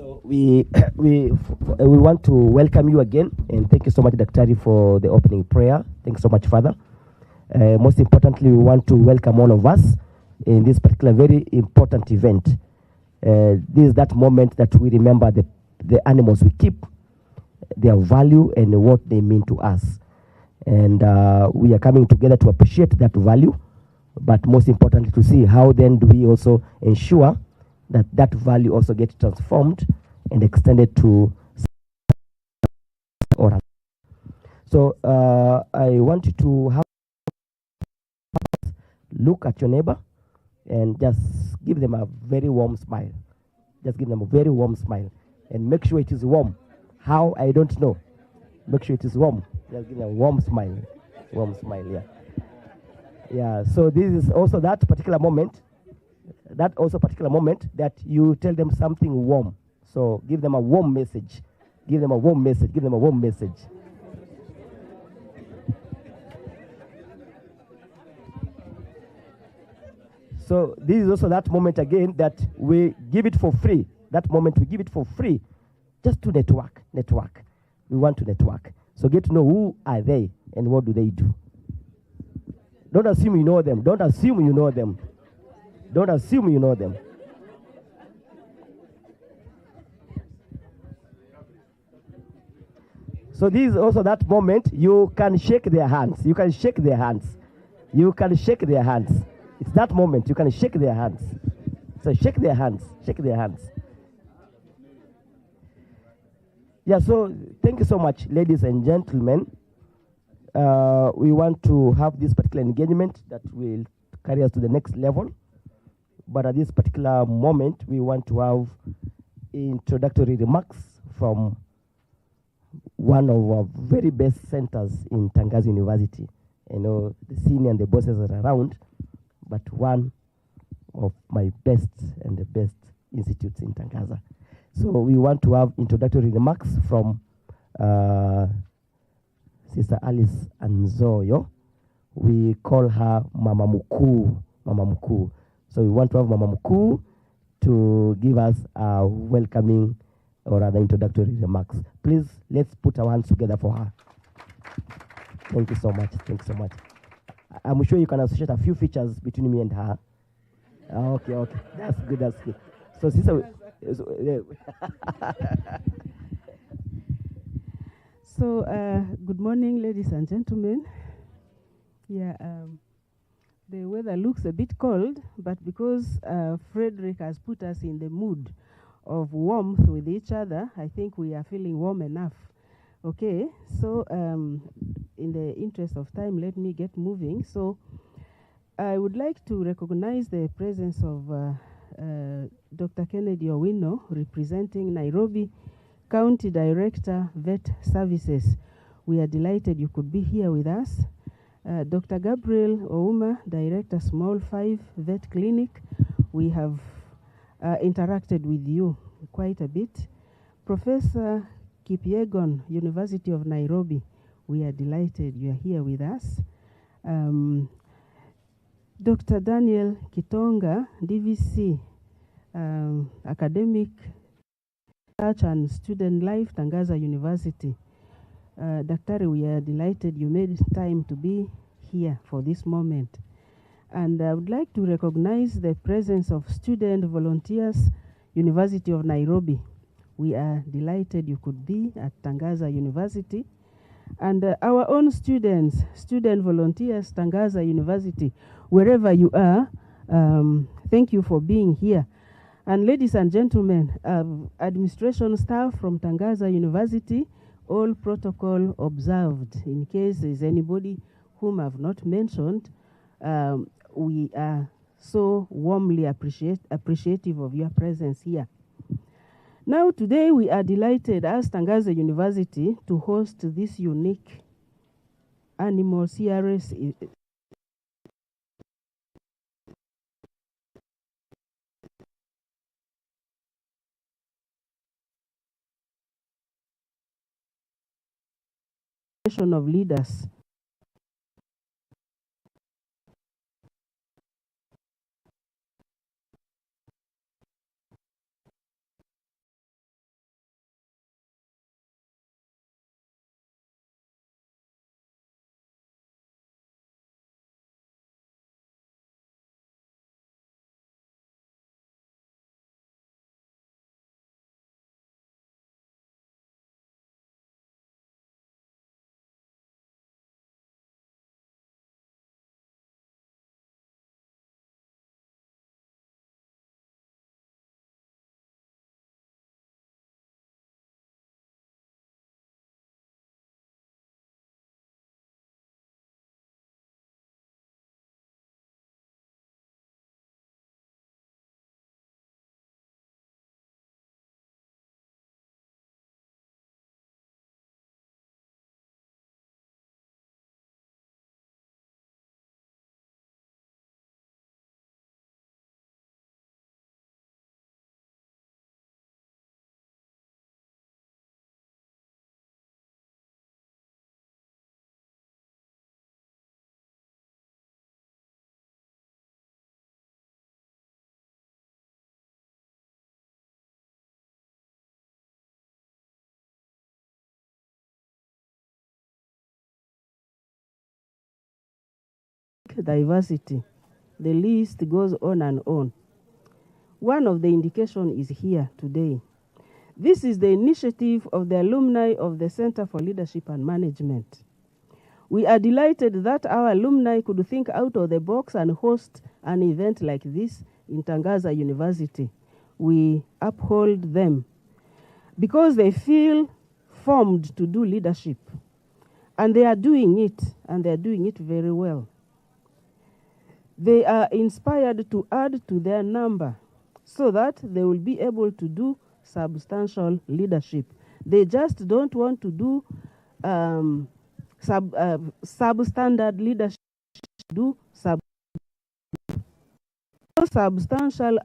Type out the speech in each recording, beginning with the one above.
So we want to welcome you again, and thank you so much, Daktari, for the opening prayer. Thanks so much, Father. Most importantly, we want to welcome all of us in this particular very important event. This is that moment that we remember the animals we keep, their value and what they mean to us. And we are coming together to appreciate that value, but most importantly to see how then do we also ensure that that value also gets transformed and extended to others. So I want you to have look at your neighbor and just give them a very warm smile. Just give them a very warm smile and make sure it is warm. How? I don't know. Make sure it is warm. Just give them a warm smile. Warm smile, yeah. Yeah, so this is also that particular moment that you tell them something warm. So give them a warm message. Give them a warm message. Give them a warm message. So this is also that moment again that we give it for free. That moment we give it for free just to network. We want to network. So get to know who are they and what do they do. Don't assume you know them. Don't assume you know them. Don't assume you know them. So this is also that moment you can shake their hands. You can shake their hands. You can shake their hands. It's that moment you can shake their hands. So shake their hands. Shake their hands. Yeah, so thank you so much, ladies and gentlemen. We want to have this particular engagement that will carry us to the next level. But at this particular moment, we want to have introductory remarks from one of our very best centers in Tangaza University. You know, the senior and the bosses are around, but one of my best and the best institutes in Tangaza. So we want to have introductory remarks from Sister Alice Anzoyo. We call her Mama Mukuu. Mama Mukuu. So we want to have Mama Mukuu to give us a welcoming or rather introductory remarks. Please, let's put our hands together for her. Thank you so much. Thank you so much. I'm sure you can associate a few features between me and her. Okay. That's good. So, Sister... So, good morning, ladies and gentlemen. Yeah, the weather looks a bit cold, but because Frederick has put us in the mood of warmth with each other, I think we are feeling warm enough. Okay, so in the interest of time, let me get moving. So I would like to recognize the presence of Dr. Kennedy Owino, representing Nairobi County Director, Vet Services. We are delighted you could be here with us. Dr. Gabriel Ouma, Director, Small 5 Vet Clinic. We have interacted with you quite a bit. Professor Kipyegon, University of Nairobi. We are delighted you are here with us. Dr. Daniel Kitonga, DVC, Academic Research and Student Life, Tangaza University. Daktari, we are delighted you made time to be here for this moment. And I would like to recognize the presence of student volunteers, University of Nairobi. We are delighted you could be at Tangaza University. And our own students, student volunteers, Tangaza University, wherever you are, thank you for being here. And ladies and gentlemen, administration staff from Tangaza University, all protocol observed. In case there's anybody whom I've not mentioned, we are so warmly appreciative of your presence here. Now, today we are delighted as Tangaza University to host this unique animal CRS of leaders. diversity. The list goes on and on. One of the indications is here today. This is the initiative of the alumni of the Center for Leadership and Management. We are delighted that our alumni could think out of the box and host an event like this in Tangaza University. We uphold them because they feel formed to do leadership. And they are doing it, and they are doing it very well. They are inspired to add to their number so that they will be able to do substantial leadership. They just don't want to do substandard leadership, do substantial leadership.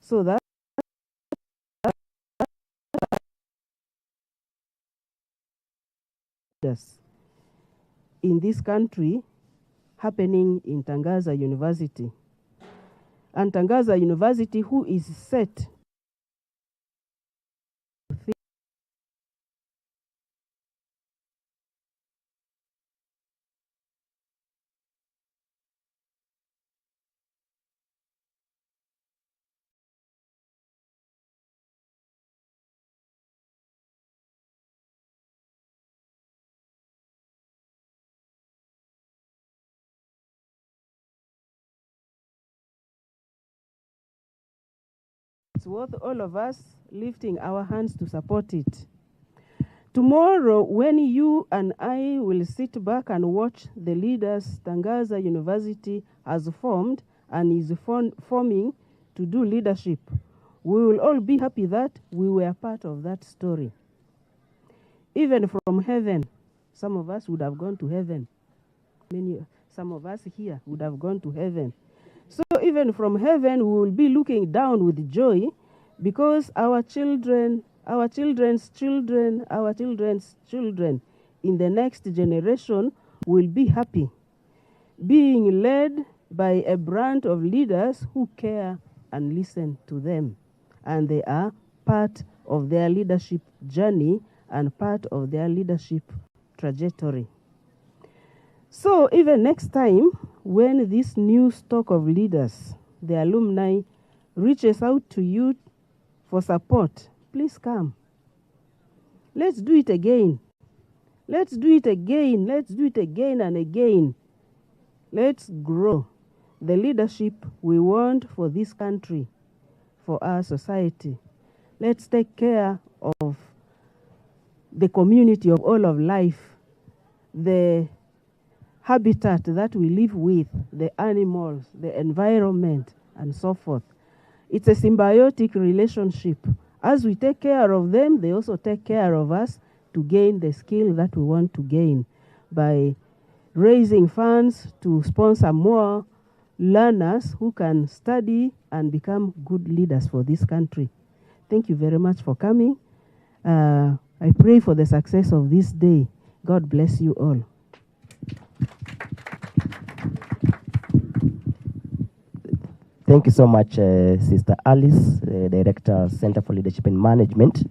So that in this country happening in Tangaza University. And Tangaza University, who is set it's worth all of us lifting our hands to support it. Tomorrow, when you and I will sit back and watch the leaders Tangaza University has formed and is forming to do leadership, we will all be happy that we were part of that story. Even from heaven, some of us would have gone to heaven. Some of us here would have gone to heaven. So even from heaven, we will be looking down with joy because our children, our children's children, our children's children in the next generation will be happy, being led by a brand of leaders who care and listen to them. And they are part of their leadership journey and part of their leadership trajectory. So even next time, when this new stock of leaders, the alumni, reaches out to you for support, please come. Let's do it again. Let's do it again. Let's do it again and again. Let's grow the leadership we want for this country, for our society. Let's take care of the community of all of life, the habitat that we live with, the animals, the environment, and so forth. It's a symbiotic relationship. As we take care of them, they also take care of us to gain the skill that we want to gain by raising funds to sponsor more learners who can study and become good leaders for this country. Thank you very much for coming. I pray for the success of this day. God bless you all. Thank you so much, Sister Alice, Director, Center for Leadership and Management.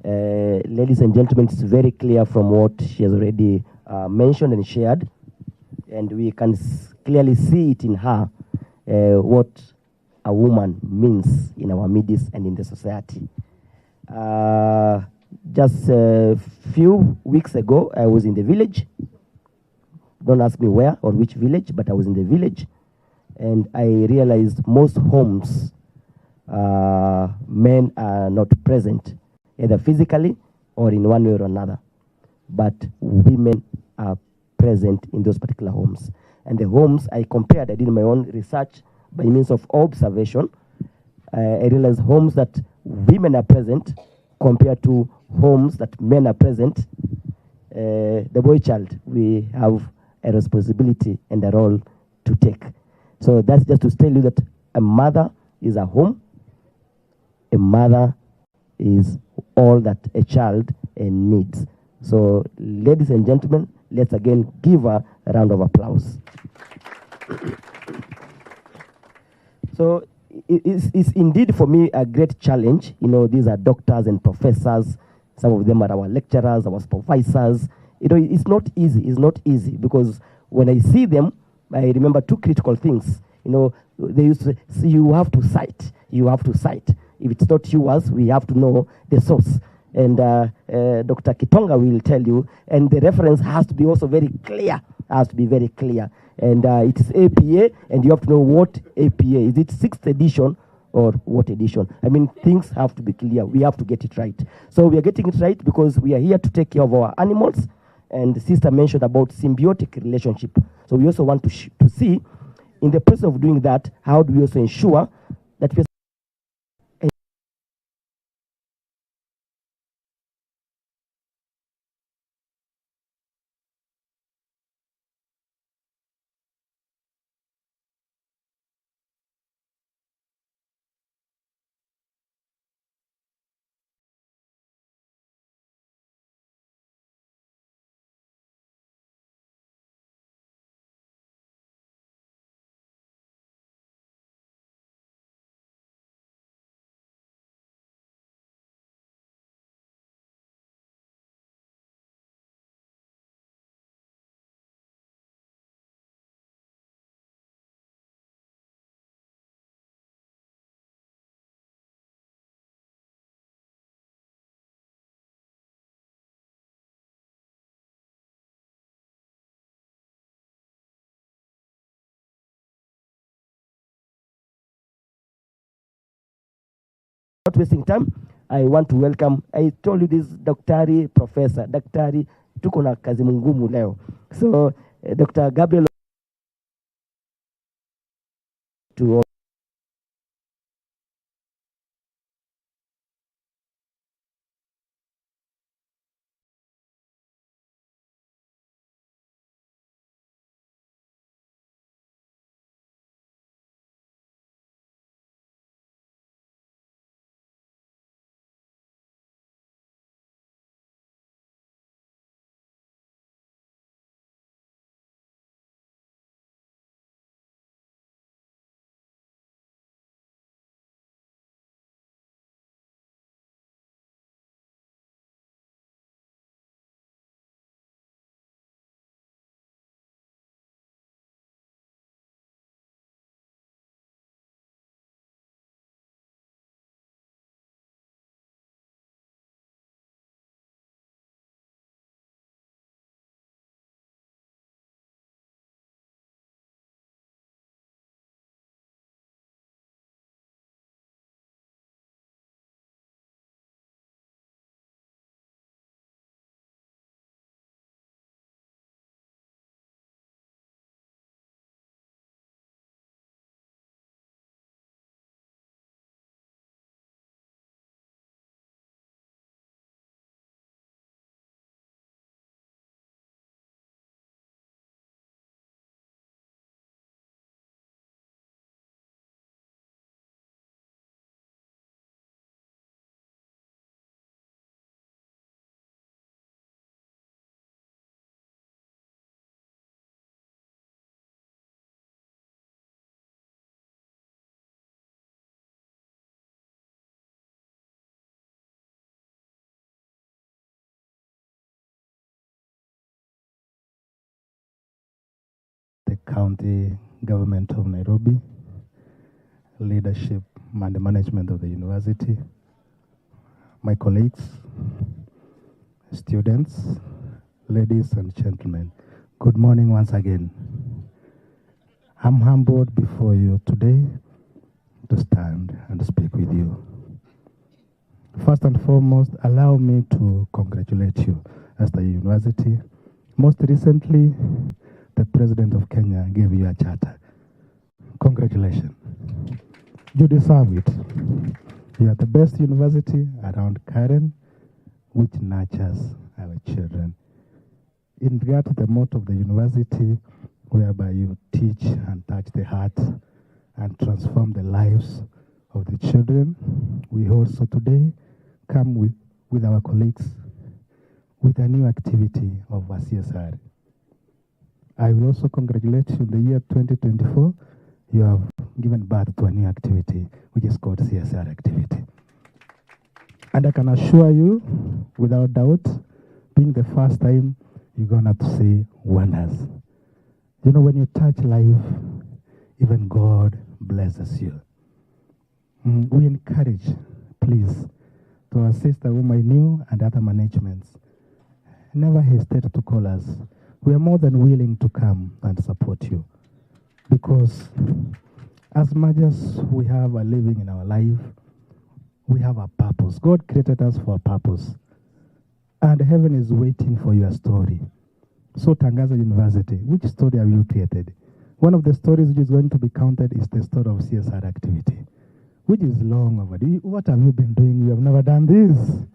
Ladies and gentlemen, it's very clear from what she has already mentioned and shared, and we can clearly see it in her, what a woman means in our midst and in the society. Just a few weeks ago, I was in the village. Don't ask me where or which village, but I was in the village. And I realized most homes, men are not present, either physically or in one way or another. But women are present in those particular homes. And the homes I compared, I did my own research by means of observation. I realized homes that women are present compared to homes that men are present. The boy child, we have a responsibility and a role to take. So that's just to tell you that a mother is a home. A mother is all that a child needs. So, ladies and gentlemen, let's again give her a round of applause. So, it's indeed for me a great challenge. You know, these are doctors and professors. Some of them are our lecturers, our supervisors. You know, it's not easy. It's not easy because when I see them, I remember two critical things. You know, they used to say, you have to cite. You have to cite. If it's not yours, we have to know the source. And Dr. Kitonga will tell you, and the reference has to be also very clear. Has to be very clear. And it is APA, and you have to know what APA is. It 6th edition or what edition? I mean, things have to be clear. We have to get it right. So we are getting it right because we are here to take care of our animals. And the sister mentioned about symbiotic relationship. So we also want to see, in the process of doing that, how do we also ensure that we are not wasting time, I want to welcome, I told you this Daktari Professor, Daktari, tuko na kazi ngumu leo. So, Dr. Gabriel to the county government of Nairobi, leadership and the management of the university, my colleagues, students, ladies and gentlemen, good morning once again. I'm humbled before you today to stand and speak with you. First and foremost, allow me to congratulate you as the university. Most recently, the President of Kenya gave you a charter. Congratulations. You deserve it. You are the best university around Karen, which nurtures our children. In regard to the motto of the university, whereby you teach and touch the heart and transform the lives of the children, we also today come with our colleagues with a new activity of a CSR. I will also congratulate you in the year 2024. You have given birth to a new activity, which is called CSR activity. And I can assure you, without doubt, being the first time, you're going to see wonders. You know, when you touch life, even God blesses you. We encourage, please, to our sister whom I knew and other managements, never hesitate to call us. We are more than willing to come and support you. Because as much as we have a living in our life, we have a purpose. God created us for a purpose. And heaven is waiting for your story. So Tangaza University, which story have you created? One of the stories which is going to be counted is the story of CSR activity, which is long overdue. What have you been doing? You have never done this.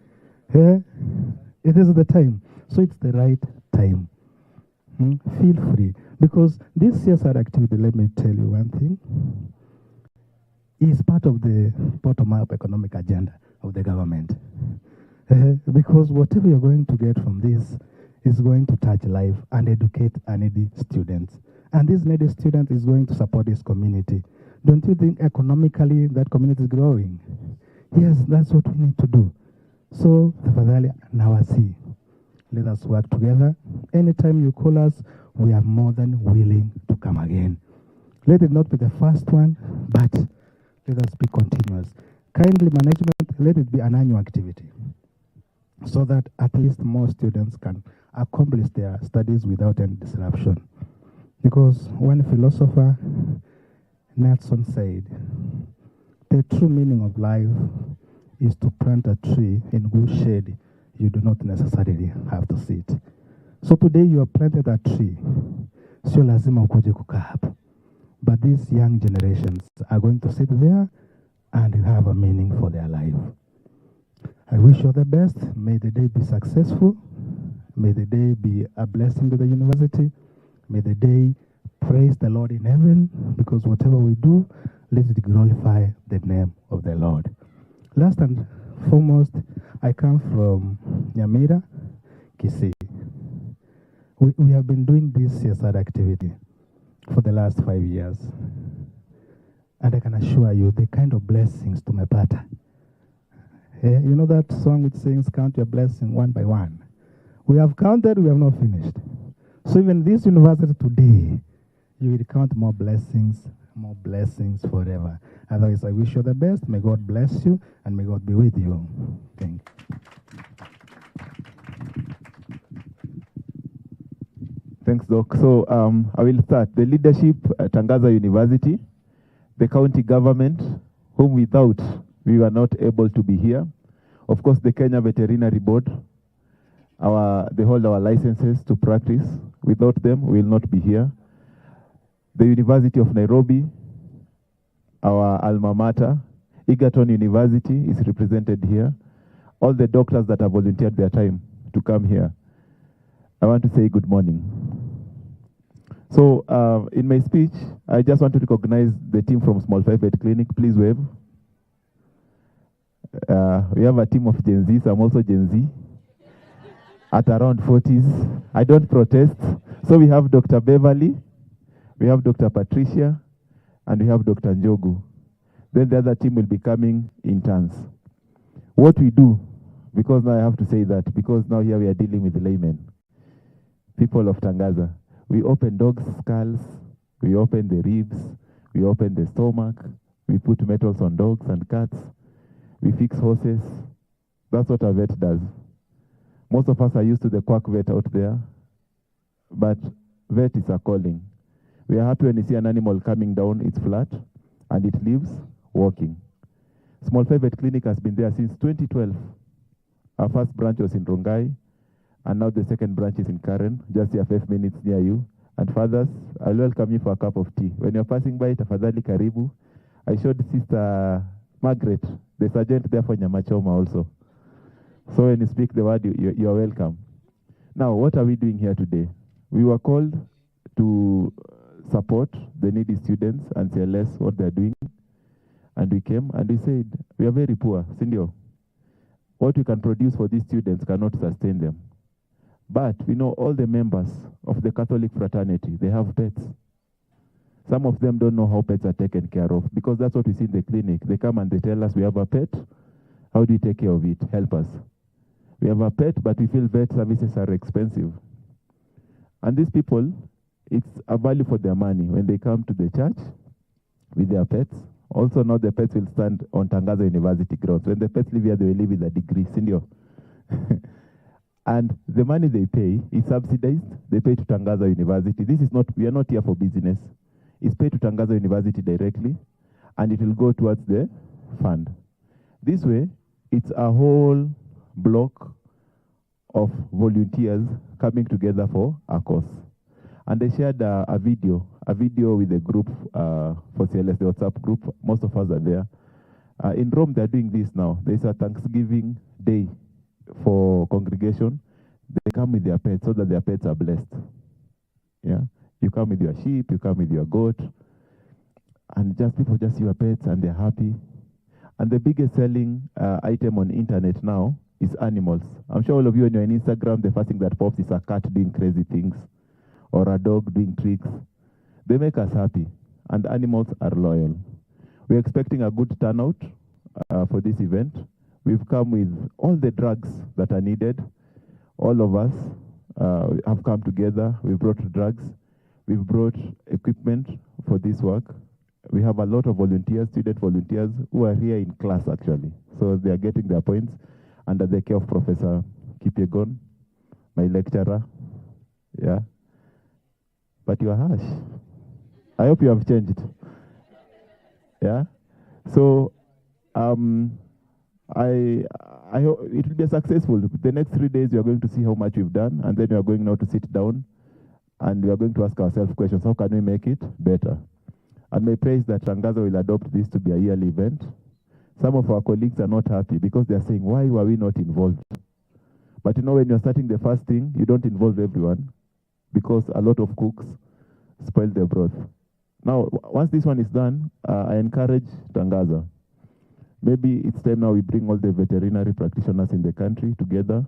Yeah? It is the time. So it's the right time. Feel free. Because this CSR activity, let me tell you one thing, is part of the bottom-up economic agenda of the government. Because whatever you're going to get from this is going to touch life and educate a needy student. And this needy student is going to support this community. Don't you think economically that community is growing? Yes, that's what we need to do. So, tafadhali, now I see. Let us work together. Anytime you call us, we are more than willing to come again. Let it not be the first one, but let us be continuous. Kindly management, let it be an annual activity, so that at least more students can accomplish their studies without any disruption. Because one philosopher, Nelson, said, the true meaning of life is to plant a tree in whose shade you do not necessarily have to sit. So today you have planted a tree. Sio lazima ukuje kukaa hapo. But these young generations are going to sit there and have a meaning for their life. I wish you the best. May the day be successful. May the day be a blessing to the university. May the day praise the Lord in heaven, because whatever we do, let it glorify the name of the Lord. Last and foremost, I come from Nyamira, Kisii. We have been doing this CSR activity for the last 5 years. And I can assure you, the kind of blessings to tumepata. You know that song which sings, count your blessing one by one. We have counted, we have not finished. So even this university today, you will count more blessings forever. Otherwise, I wish you the best. May God bless you, and may God be with you. Thank you. Thanks, Doc. So I will start. The leadership at Tangaza University, the county government, whom without we were not able to be here. Of course, the Kenya Veterinary Board, they hold our licenses to practice. Without them, we will not be here. The University of Nairobi, our alma mater, Egerton University is represented here. All the doctors that have volunteered their time to come here. I want to say good morning. So in my speech, I just want to recognize the team from Small 5 Vet Clinic. Please wave. We have a team of Gen Zs. I'm also Gen Z. At around 40s. I don't protest. So we have Dr. Beverly, we have Dr. Patricia, and we have Dr. Njogu. Then the other team will be coming in turns. What we do, because now I have to say that, because now here we are dealing with laymen, people of Tangaza. We open dogs' skulls, we open the ribs, we open the stomach, we put metals on dogs and cats, we fix horses. That's what a vet does. Most of us are used to the quack vet out there, but vet is a calling. We are happy when you see an animal coming down, it's flat, and it lives walking. Small 5 Vet Clinic has been there since 2012. Our first branch was in Rongai, and now the second branch is in Karen, just here 5 minutes near you. And fathers, I'll welcome you for a cup of tea. When you're passing by, tafadhali karibu. I showed Sister Margaret, the sergeant there for Nyamachoma also. So when you speak the word, you're welcome. Now, what are we doing here today? We were called to support the needy students and say less what they're doing. And we came and we said, we are very poor, Sindio. What we can produce for these students cannot sustain them. But we know all the members of the Catholic fraternity, they have pets. Some of them don't know how pets are taken care of, because that's what we see in the clinic. They come and they tell us, we have a pet. How do you take care of it? Help us. We have a pet, but we feel vet services are expensive. And these people, it's a value for their money when they come to the church with their pets. Also now the pets will stand on Tangaza University grounds. When the pets live here, they will live with a degree, senior. And the money they pay is subsidized. They pay to Tangaza University. This is not, we are not here for business. It's paid to Tangaza University directly, and it will go towards the fund. This way, it's a whole block of volunteers coming together for a cause. And they shared a video with a group for CLS, the WhatsApp group. Most of us are there. In Rome, they're doing this now. There's a Thanksgiving day for congregation. They come with their pets so that their pets are blessed. Yeah, you come with your sheep, you come with your goat, and just people just see your pets and they're happy. And the biggest selling item on internet now is animals. I'm sure all of you, when you're on Instagram, the first thing that pops is a cat doing crazy things or a dog doing tricks. They make us happy, and animals are loyal. We're expecting a good turnout for this event. We've come with all the drugs that are needed. All of us have come together. We've brought drugs. We've brought equipment for this work. We have a lot of volunteers, student volunteers, who are here in class actually. So they are getting their points under the care of Professor Kipyegon, my lecturer. Yeah. But you are harsh. I hope you have changed. Yeah. So I hope it will be successful. The next 3 days we are going to see how much we've done, and then we are going now to sit down and we are going to ask ourselves questions. How can we make it better? And my prayer is that Tangaza will adopt this to be a yearly event. Some of our colleagues are not happy because they are saying, why were we not involved? But you know, when you're starting the first thing, you don't involve everyone because a lot of cooks spoil the broth. Now, once this one is done, I encourage Tangaza. Maybe it's time now we bring all the veterinary practitioners in the country together,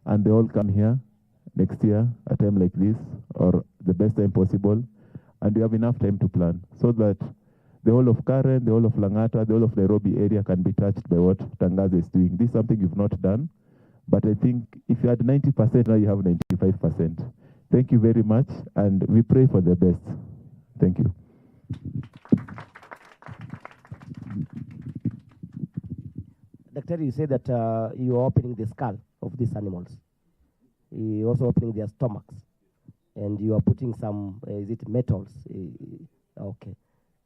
and they all come here next year, a time like this, or the best time possible, and we have enough time to plan, so that the whole of Karen, the whole of Langata, the whole of Nairobi area can be touched by what Tangaza is doing. This is something you've not done, but I think if you had 90%, now you have 95%. Thank you very much, and we pray for the best. Thank you. Doctor, you say that you are opening the skull of these animals. You're also opening their stomachs. And you are putting some, is it metals? Okay.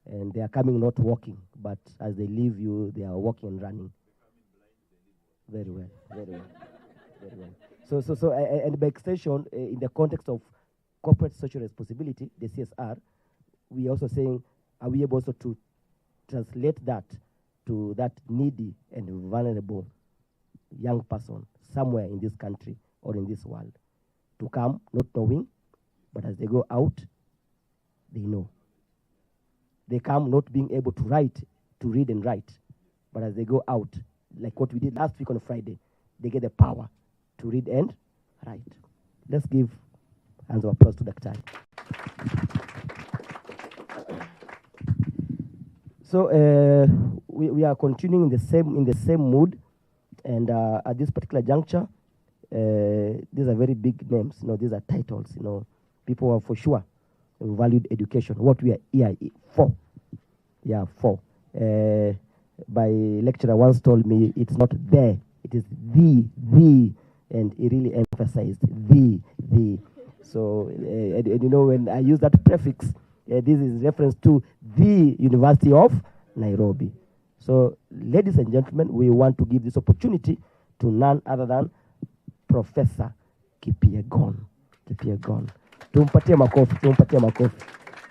And they are coming not walking, but as they leave you, they are walking and running. Very well, very well, very well. So, and by extension, in the context of corporate social responsibility, the CSR, we are also saying, are we able also to translate that to that needy and vulnerable young person somewhere in this country or in this world to come not knowing, but as they go out, they know. They come not being able to write, to read and write, but as they go out, like what we did last week on Friday, they get the power to read and write. Let's give hands of applause to Dr. So we are continuing in the same mood, and at this particular juncture, these are very big names. You know, these are titles. You know, people are for sure valued education. What we are here for? Yeah, for. My lecturer once told me it's not there, it is the, and he really emphasized the. So, and you know, when I use that prefix, this is reference to the University of Nairobi. So, ladies and gentlemen, we want to give this opportunity to none other than Professor Kipyegon. Tumpatie makofi.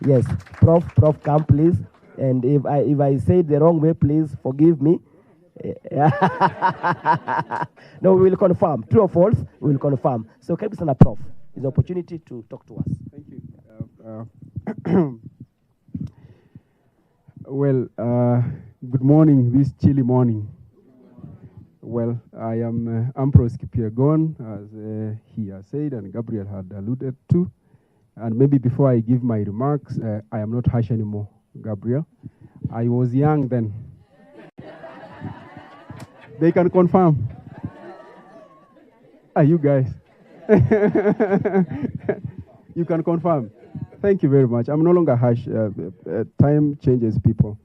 Yes, Prof, come please. And if I say it the wrong way, please forgive me. No, we will confirm. True or false, we will confirm. So, Karibu sana Prof. It's an opportunity to talk to us. Thank you. Well, good morning, this chilly morning. Well, I am Ambrose Kipyegon, as he has said and Gabriel had alluded to. And maybe before I give my remarks, I am not harsh anymore, Gabriel. I was young then. They can confirm. Are you guys? You can confirm. Thank you very much. I'm no longer harsh. Time changes people.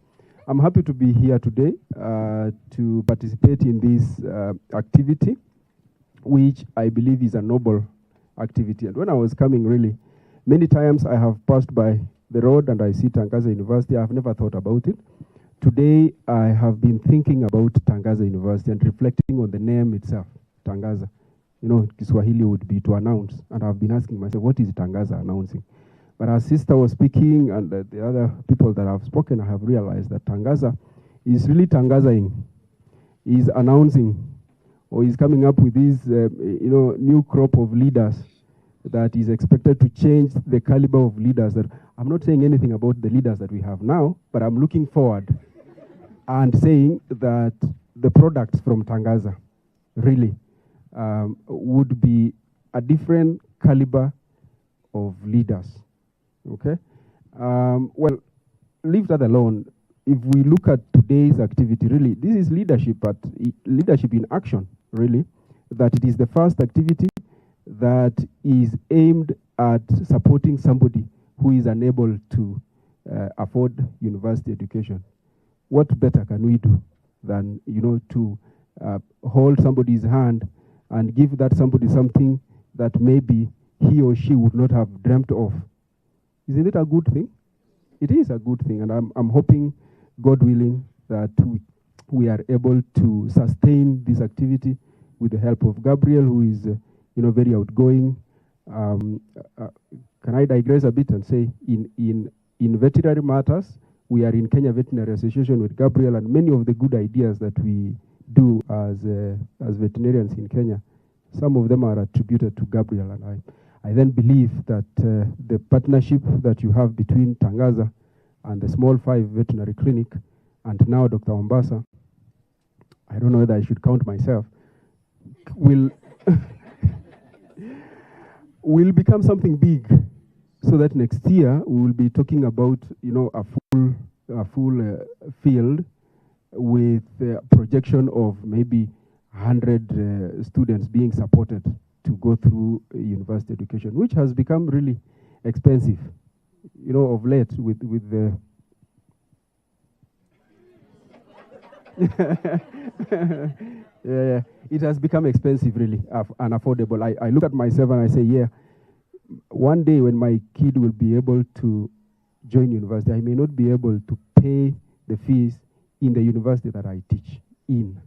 I'm happy to be here today to participate in this activity, which I believe is a noble activity. And when I was coming, really, many times I have passed by the road and I see Tangaza University. I've never thought about it. Today, I have been thinking about Tangaza University and reflecting on the name itself, Tangaza. You know, Kiswahili would be to announce. And I've been asking myself, what is Tangaza announcing? But our sister was speaking, and the other people that have spoken, I have realized that Tangaza is really Tangazaing. He's announcing, or he's coming up with this, new crop of leaders that is expected to change the caliber of leaders. That I'm not saying anything about the leaders that we have now, but I'm looking forward and saying that the products from Tangaza really would be a different caliber of leaders. Okay. Well, leave that alone. If we look at today's activity, really, this is leadership, but leadership in action, really. That it is the first activity that is aimed at supporting somebody who is unable to afford university education. What better can we do than, to hold somebody's hand and give that somebody something that maybe he or she would not have dreamt of? Isn't it a good thing? It is a good thing, and I'm hoping, God willing, that we are able to sustain this activity with the help of Gabriel, who is, very outgoing. Can I digress a bit and say, in veterinary matters, we are in Kenya Veterinary Association with Gabriel, and many of the good ideas that we do as veterinarians in Kenya, some of them are attributed to Gabriel, and I then believe that the partnership that you have between Tangaza and the Small 5 Veterinary Clinic, and now Dr. Mombasa, I don't know whether I should count myself, will will become something big, so that next year we will be talking about a full field with a projection of maybe 100 students being supported to go through university education, which has become really expensive, of late with the yeah, it has become expensive, really, unaffordable. I look at myself and I say, yeah, one day when my kid will be able to join university, I may not be able to pay the fees in the university that I teach in.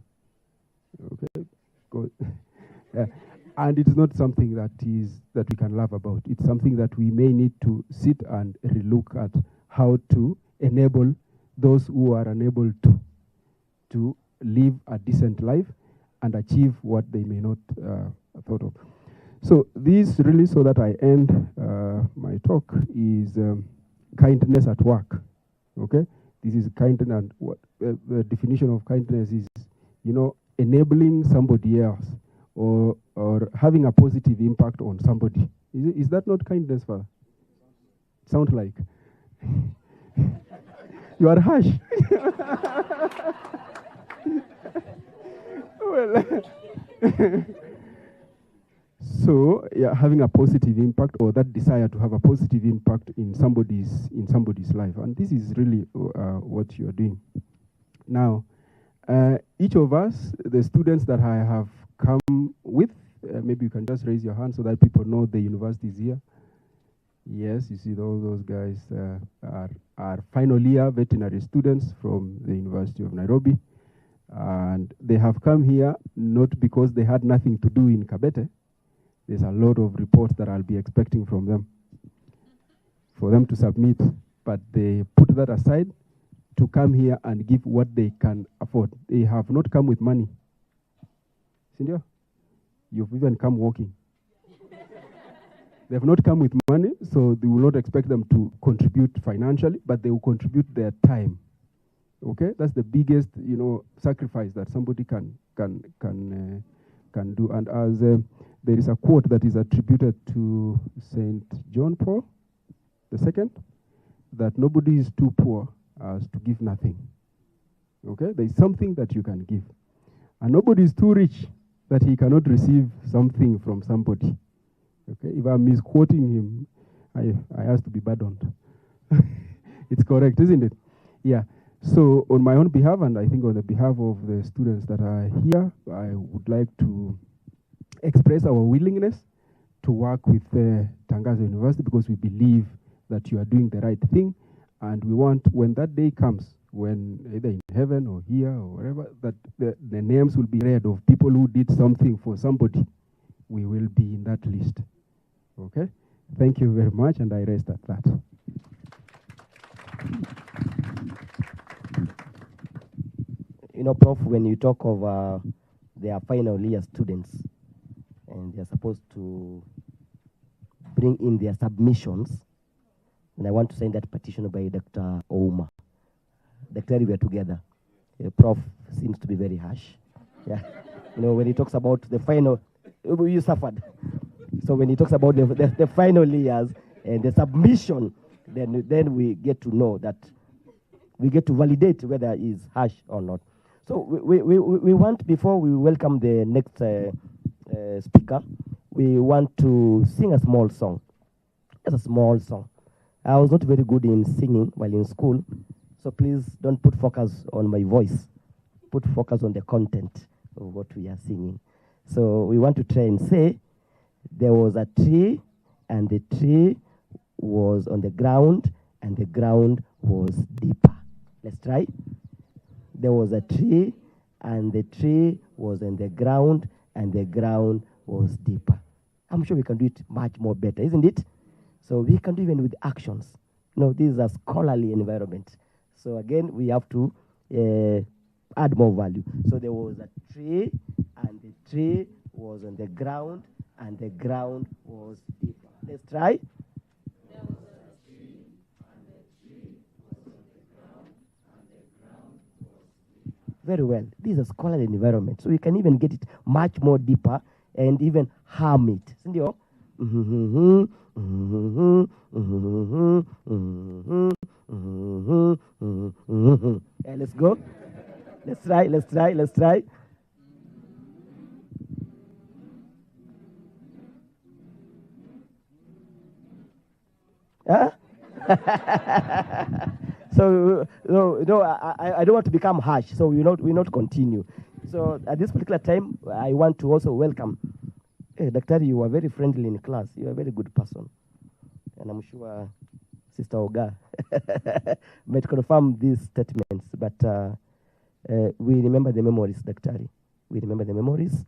Okay, good. Yeah. And it's not something that we can laugh about. It's something that we may need to sit and relook at how to enable those who are unable to live a decent life and achieve what they may not thought of. So this really, so that I end my talk, is kindness at work. Okay, this is kindness, and what the definition of kindness is, enabling somebody else or having a positive impact on somebody. Is that not kindness, Father? Sounds like. You are harsh. Well, so yeah, having a positive impact, or that desire to have a positive impact in somebody's life, and this is really what you are doing. Now, each of us, the students that I have come with, maybe you can just raise your hand so that people know the university is here. Yes, you see all those guys are final year veterinary students from the University of Nairobi. And they have come here not because they had nothing to do in Kabete. There's a lot of reports that I'll be expecting from them for them to submit, but they put that aside to come here and give what they can afford. They have not come with money. Cindy, you've even come walking. They have not come with money, so they will not expect them to contribute financially, but they will contribute their time. Okay, that's the biggest, sacrifice that somebody can do. And as there is a quote that is attributed to Saint John Paul II, that nobody is too poor as to give nothing. Okay, there is something that you can give, and nobody is too rich that he cannot receive something from somebody. Okay, if I'm misquoting him, I ask to be pardoned. It's correct, isn't it? Yeah. So on my own behalf, and I think on the behalf of the students that are here, I would like to express our willingness to work with Tangaza University, because we believe that you are doing the right thing, and we want, when that day comes, when either in heaven or here or wherever, that the names will be read of people who did something for somebody. We will be in that list. Okay? Thank you very much, and I rest at that. Prof, when you talk of their final year students, and they're supposed to bring in their submissions, and I want to send that petition by Dr. Ouma. Dr. We are together. Prof seems to be very harsh. Yeah. When he talks about the final, you suffered. So when he talks about the final years and the submission, then we get to know that we get to validate whether it's harsh or not. So we want, before we welcome the next speaker, we want to sing a small song. Just a small song. I was not very good in singing while in school, so please don't put focus on my voice. Put focus on the content of what we are singing. So we want to try and say, there was a tree, and the tree was on the ground, and the ground was deeper. Let's try. There was a tree, and the tree was on the ground, and the ground was deeper. I'm sure we can do it much more better, isn't it? So we can do even with actions. This is a scholarly environment. So again, we have to add more value. So there was a tree, and the tree was on the ground, and the ground was deeper. Let's try. There was a tree, and the tree was on the ground, and the ground was deeper. Very well. This is a scholarly environment, so we can even get it much more deeper and even harm it. Sindio? Yeah, let's go. Let's try. Huh? So I don't want to become harsh, so we not continue. So at this particular time, I want to also welcome. Hey, Doctor, you are very friendly in class. You are a very good person, and I'm sure Sister Oga might confirm these statements. But we remember the memories, Doctor. We remember the memories.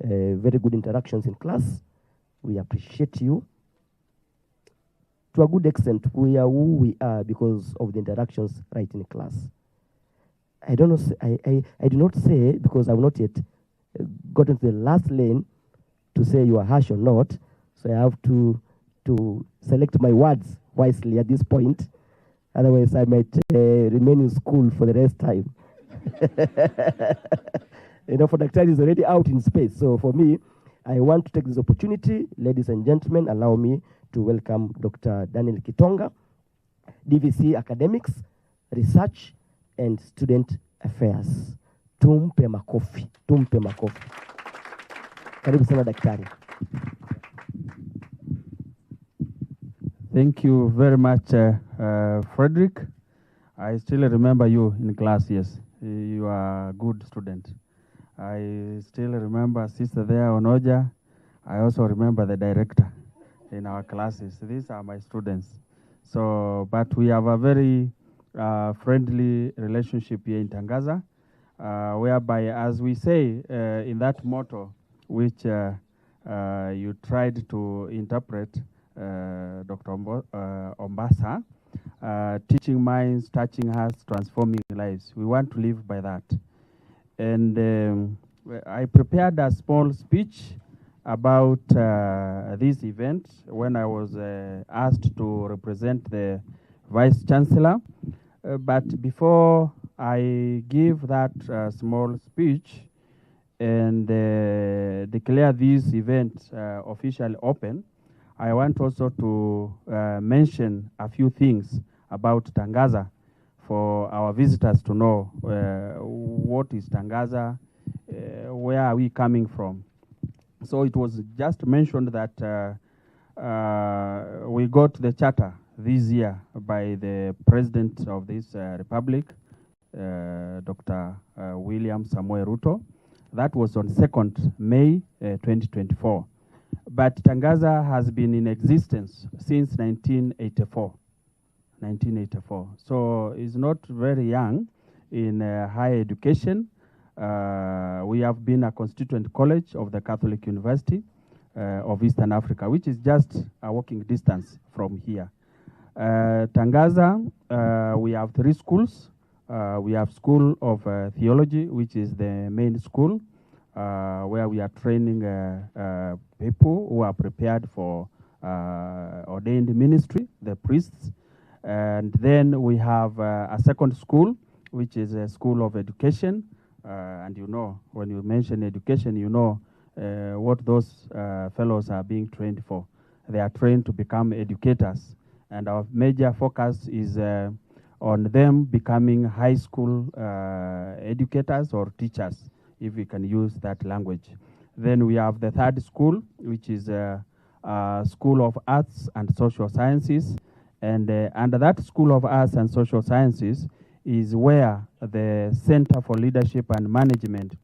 Very good interactions in class. We appreciate you. To a good extent, we are who we are because of the interactions right in class. I don't know. I do not say, because I've not yet gotten to the last lane to say you are harsh or not. So I have to select my words wisely at this point. Otherwise, I might remain in school for the rest time. For Dr. is already out in space. So for me, I want to take this opportunity, ladies and gentlemen, allow me to welcome Dr. Daniel Kitonga, DVC Academics, Research, and Student Affairs. Tumpe makofi. Karibu sana daktari. Thank you very much, Frederick. I still remember you in class, yes. You are a good student. I still remember Sister there, Onoja. I also remember the director in our classes. These are my students. So, but we have a very friendly relationship here in Tangaza, whereby, as we say in that motto, which you tried to interpret, Dr. Ombasa, teaching minds, touching hearts, transforming lives. We want to live by that. And I prepared a small speech about this event when I was asked to represent the Vice Chancellor. But before I give that small speech and declare this event officially open, I want also to mention a few things about Tangaza for our visitors to know what is Tangaza, where are we coming from. So it was just mentioned that we got the charter this year by the President of this Republic, Dr. William Samoei Ruto. That was on 2nd May 2024. But Tangaza has been in existence since 1984. So it's not very young in higher education. We have been a constituent college of the Catholic University of Eastern Africa, which is just a walking distance from here. Tangaza, we have 3 schools. We have School of Theology, which is the main school, where we are training people who are prepared for ordained ministry, the priests. And then we have a second school, which is a school of education. And you know, when you mention education, you know what those fellows are being trained for. They are trained to become educators. And our major focus is on them becoming high school educators or teachers, if we can use that language. Then we have the third school, which is School of Arts and Social Sciences. And under that School of Arts and Social Sciences is where the Center for Leadership and Management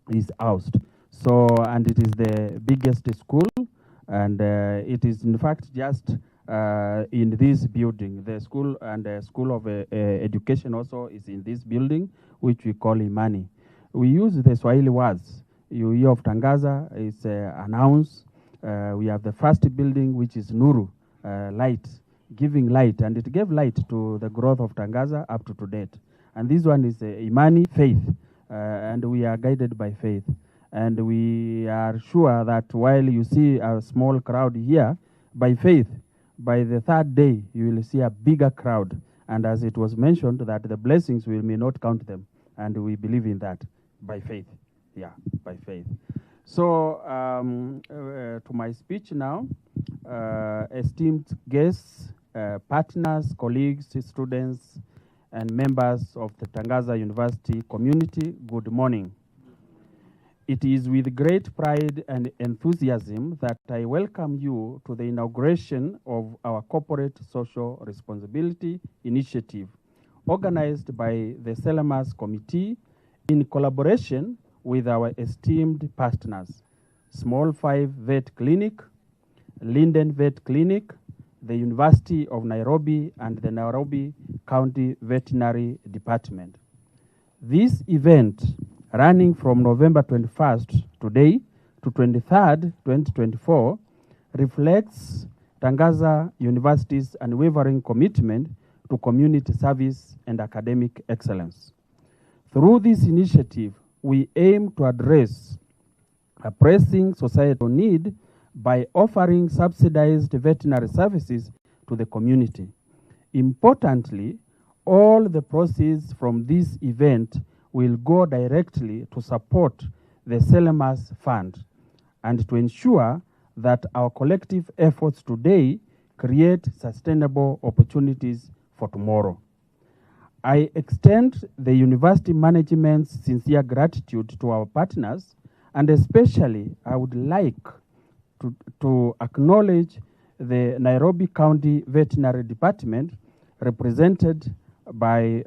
is housed. So, and it is the biggest school, and it is in fact just in this building. The school and the School of Education also is in this building, which we call Imani. We use the Swahili words. You hear of Tangaza, it's announced. We have the first building, which is Nuru, light, giving light, and it gave light to the growth of Tangaza up to date. And this one is Imani, faith, and we are guided by faith. And we are sure that while you see a small crowd here, by faith, by the third day, you will see a bigger crowd. And as it was mentioned, that the blessings we may not count them. And we believe in that by faith. Yeah, by faith. So, to my speech now, esteemed guests, partners, colleagues, students, and members of the Tangaza University community, good morning. It is with great pride and enthusiasm that I welcome you to the inauguration of our Corporate Social Responsibility Initiative, organized by the Selemas Committee in collaboration with our esteemed partners, Small 5 Vet Clinic, Linden Vet Clinic, the University of Nairobi, and the Nairobi County Veterinary Department. This event, running from November 21st today to 23rd, 2024, reflects Tangaza University's unwavering commitment to community service and academic excellence. Through this initiative, we aim to address a pressing societal need by offering subsidized veterinary services to the community. Importantly, all the proceeds from this event will go directly to support the Selemas Fund and to ensure that our collective efforts today create sustainable opportunities for tomorrow. I extend the university management's sincere gratitude to our partners, and especially I would like to acknowledge the Nairobi County Veterinary Department, represented by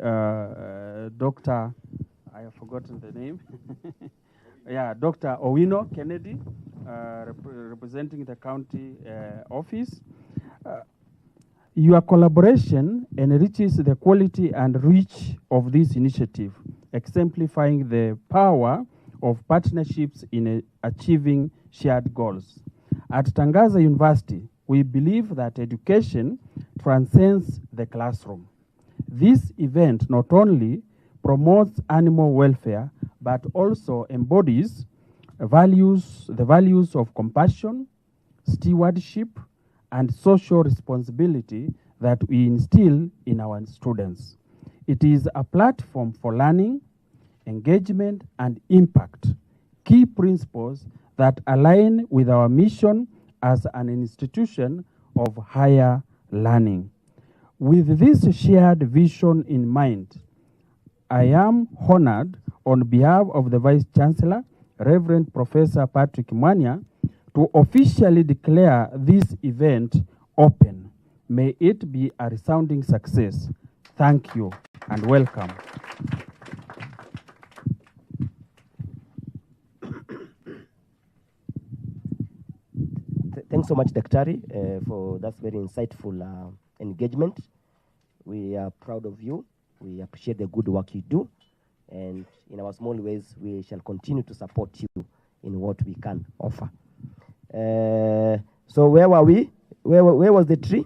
Dr. I have forgotten the name. Yeah, Dr. Owino Kennedy, representing the county office. Your collaboration enriches the quality and reach of this initiative, exemplifying the power of partnerships in achieving shared goals. At Tangaza University, we believe that education transcends the classroom. This event not only promotes animal welfare, but also embodies the values of compassion, stewardship, and social responsibility that we instill in our students. It is a platform for learning, engagement, and impact, key principles that align with our mission as an institution of higher learning. With this shared vision in mind, I am honored on behalf of the Vice Chancellor, Reverend Professor Patrick Mwanya, to officially declare this event open. May it be a resounding success. Thank you and welcome. Thanks so much, Daktari, for that very insightful engagement. We are proud of you. We appreciate the good work you do. And in our small ways, we shall continue to support you in what we can offer. So where were we? Where was the tree?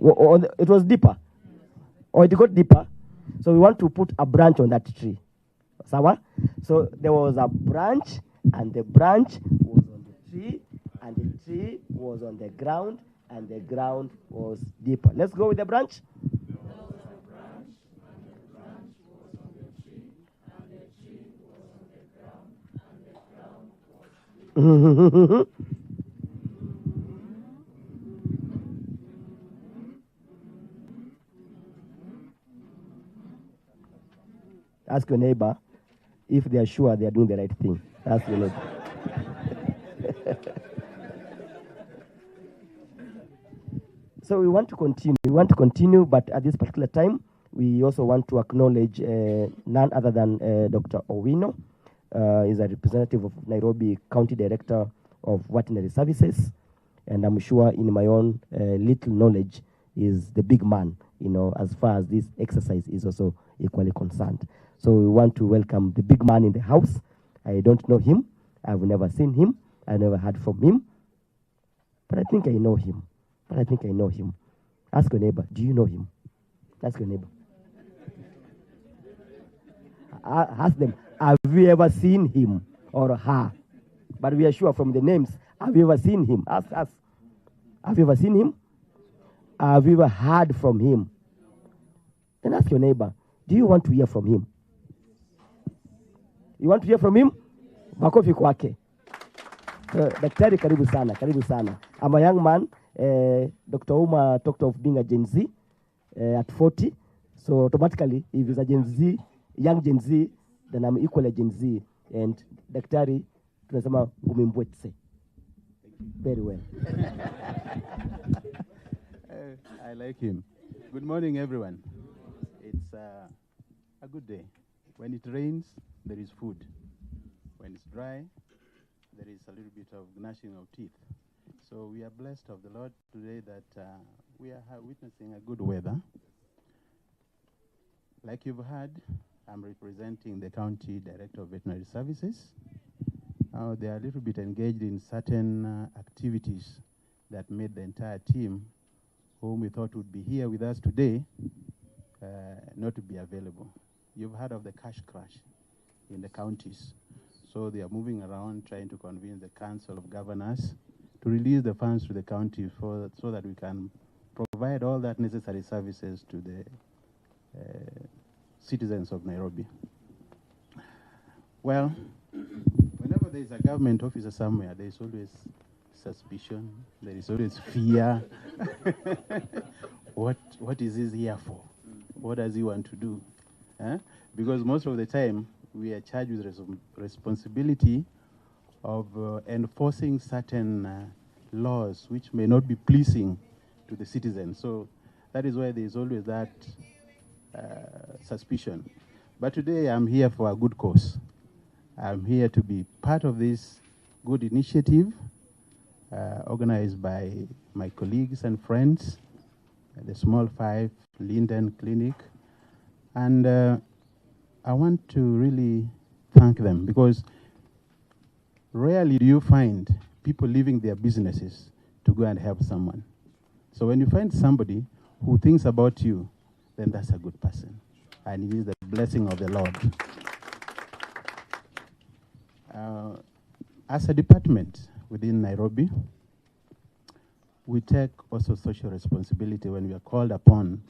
It was deeper. Or it got deeper. So we want to put a branch on that tree. Sawa? So there was a branch, and the branch was on the tree, and the tree was on the ground, and the ground was deeper. Let's go with the branch. There was a branch, and the branch was on the tree, and the tree was on the ground, and the ground was deeper. Ask your neighbor if they are sure they are doing the right thing. Ask your neighbor. So we want to continue, but at this particular time, we also want to acknowledge none other than Dr. Owino. He's a representative of Nairobi County Director of Veterinary Services, and I'm sure in my own little knowledge is the big man, as far as this exercise is also equally concerned. So we want to welcome the big man in the house. I don't know him. I've never seen him. I never heard from him. But I think I know him. Ask your neighbor, do you know him? Ask your neighbor. Ask them, have you ever seen him or her? But we are sure from the names, have you ever seen him? Ask us. Have you ever seen him? Have you ever heard from him? Then ask your neighbor, do you want to hear from him? You want to hear from him? Makofi kwake. Daktari, karibu sana. I'm a young man. Dr. Uma talked of being a Gen Z at 40. So automatically, if he's a Gen Z, young Gen Z, then I'm equally a Gen Z. And Daktari, tunasema umembwetse. Very well. I like him. Good morning, everyone. It's a good day. When it rains, there is food. When it's dry, there is a little bit of gnashing of teeth. So we are blessed of the Lord today that we are witnessing a good weather. Like you've heard, I'm representing the County Director of Veterinary Services. They are a little bit engaged in certain activities that made the entire team, whom we thought would be here with us today, not to be available. You've heard of the cash crash in the counties. So they are moving around trying to convince the Council of Governors to release the funds to the county so that we can provide all that necessary services to the citizens of Nairobi. Well, whenever there is a government officer somewhere, there is always suspicion, there is always fear. What is he here for? What does he want to do? Because most of the time, we are charged with responsibility of enforcing certain laws which may not be pleasing to the citizens. So that is why there is always that suspicion. But today I'm here for a good cause. I'm here to be part of this good initiative organized by my colleagues and friends, the Small Five Linden Clinic. And I want to really thank them, because rarely do you find people leaving their businesses to go and help someone. So when you find somebody who thinks about you, then that's a good person. And it is the blessing of the Lord. As a department within Nairobi, we take also social responsibility when we are called upon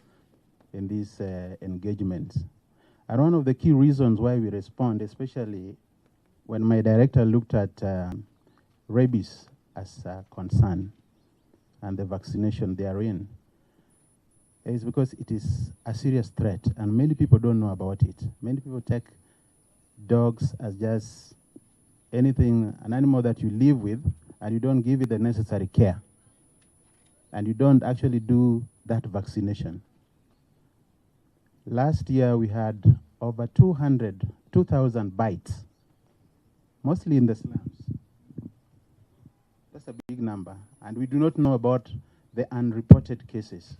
in these engagements. And one of the key reasons why we respond, especially when my director looked at rabies as a concern and the vaccination therein, is because it is a serious threat and many people don't know about it. Many people take dogs as just anything, an animal that you live with, and you don't give it the necessary care. And you don't actually do that vaccination. Last year we had over 2,000 bites, mostly in the slums. That's a big number. And we do not know about the unreported cases.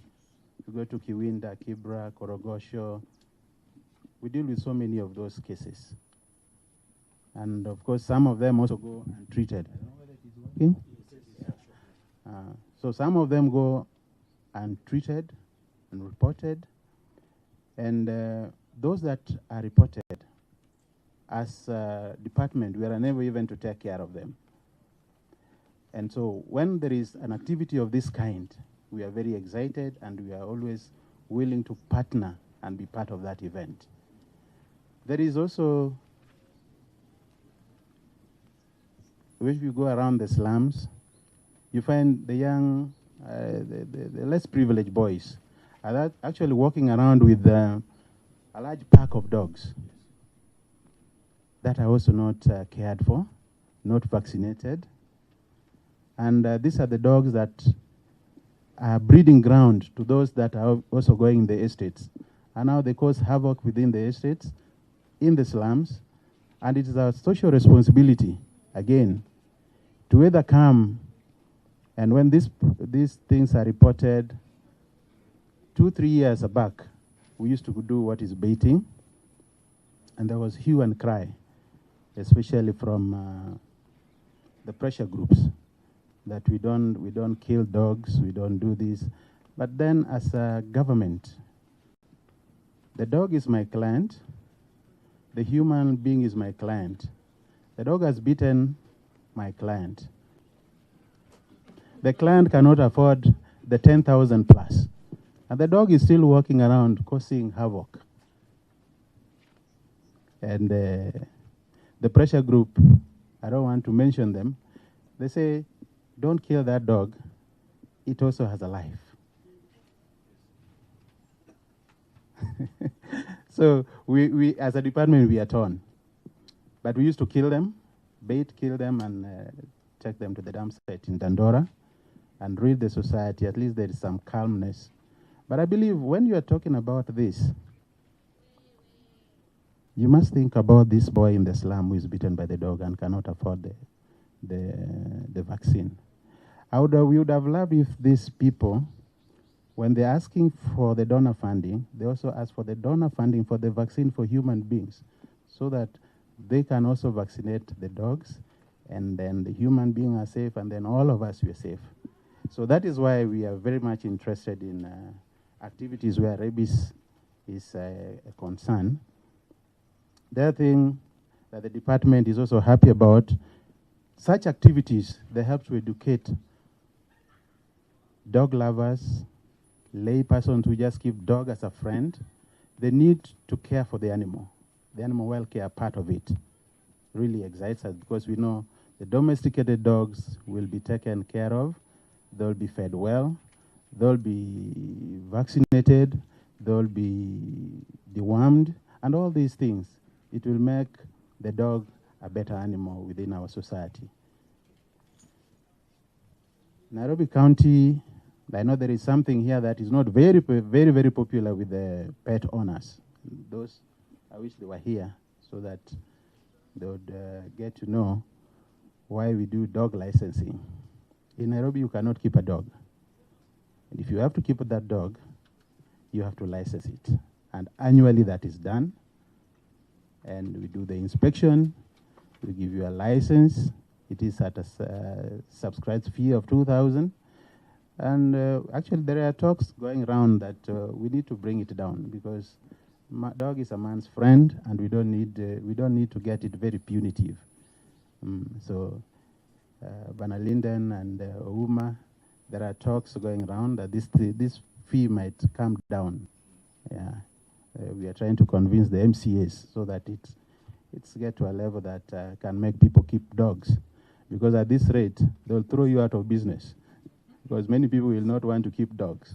You go to Kiwinda, Kibra, Korogosho, we deal with so many of those cases. And of course, some of them also go untreated. I don't know whether it is working. So some of them go untreated and reported. And those that are reported, as a department, we are unable even to take care of them. And so when there is an activity of this kind, we are very excited and we are always willing to partner and be part of that event. There is also, if you go around the slums, you find the young, the less privileged boys are actually walking around with a large pack of dogs that are also not cared for, not vaccinated. And these are the dogs that are breeding ground to those that are also going in the estates. And now they cause havoc within the estates, in the slums. And it is our social responsibility, again, to either come, and when these things are reported, 2-3 years back, we used to do what is baiting, and there was hue and cry, especially from the pressure groups, that we don't kill dogs, we don't do this. But then as a government, the dog is my client, the human being is my client. The dog has bitten my client. The client cannot afford the 10,000 plus. And the dog is still walking around causing havoc. And the pressure group, I don't want to mention them, they say, don't kill that dog, it also has a life. So we as a department, we are torn. But we used to kill them, kill them, and take them to the dump site in Dandora and rid the society. At least there is some calmness. But I believe when you are talking about this, you must think about this boy in the slum who is bitten by the dog and cannot afford the vaccine. We would have loved if these people, when they're asking for the donor funding, they also ask for the donor funding for the vaccine for human beings, so that they can also vaccinate the dogs, and then the human beings are safe, and then all of us, we are safe. So that is why we are very much interested in activities where rabies is a concern. The other thing that the department is also happy about, such activities, they help to educate dog lovers, lay persons who just keep dog as a friend. They need to care for the animal welfare part of it. Really excites us because we know the domesticated dogs will be taken care of, they'll be fed well, they'll be vaccinated, they'll be dewormed, and all these things. It will make the dog a better animal within our society. Nairobi County, I know there is something here that is not very, very popular with the pet owners. Those, I wish they were here so that they would get to know why we do dog licensing. In Nairobi, you cannot keep a dog. And if you have to keep that dog, you have to license it. And annually that is done. And we do the inspection, we give you a license. It is at a subscribed fee of 2,000. And actually there are talks going around that we need to bring it down, because dog is a man's friend, and we don't need to get it very punitive. So Banalinden and Ouma, there are talks going around that this fee might come down Yeah, we are trying to convince the MCAs so that it's get to a level that can make people keep dogs, because at this rate they'll throw you out of business, because many people will not want to keep dogs.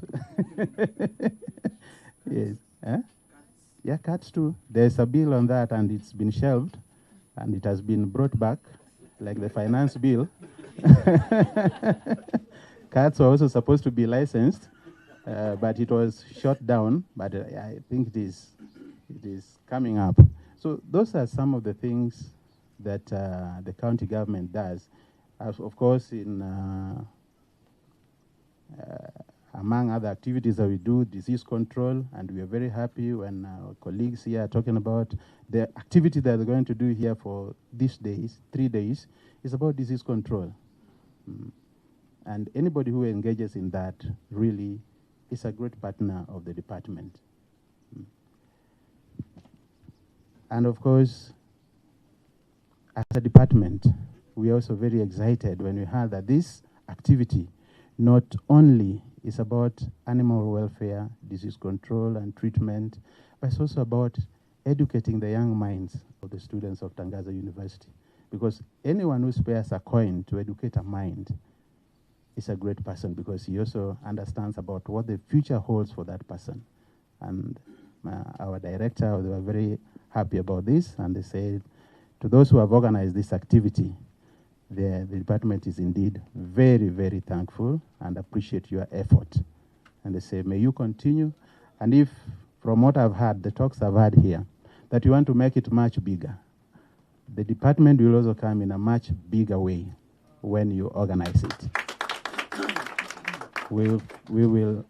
Yes, yeah, cats too. There's a bill on that, and it's been shelved, and it has been brought back, like the finance bill. Cats were also supposed to be licensed, but it was shut down. But I think it is coming up. So those are some of the things that the county government does. Of course, among other activities that we do, disease control, and we are very happy when our colleagues here are talking about the activity that they're going to do here for these days, 3 days, is about disease control. And anybody who engages in that really is a great partner of the department. And of course, as a department, we are also very excited when we heard that this activity not only is about animal welfare, disease control and treatment, but it's also about educating the young minds of the students of Tangaza University. Because anyone who spares a coin to educate a mind is a great person, because he also understands about what the future holds for that person. And our director, they were very happy about this, and they said, to those who have organized this activity, the department is indeed very, very thankful and appreciate your effort. And they say, may you continue. And if, from what I've heard, the talks I've had here, that you want to make it much bigger, the department will also come in a much bigger way when you organize it. We will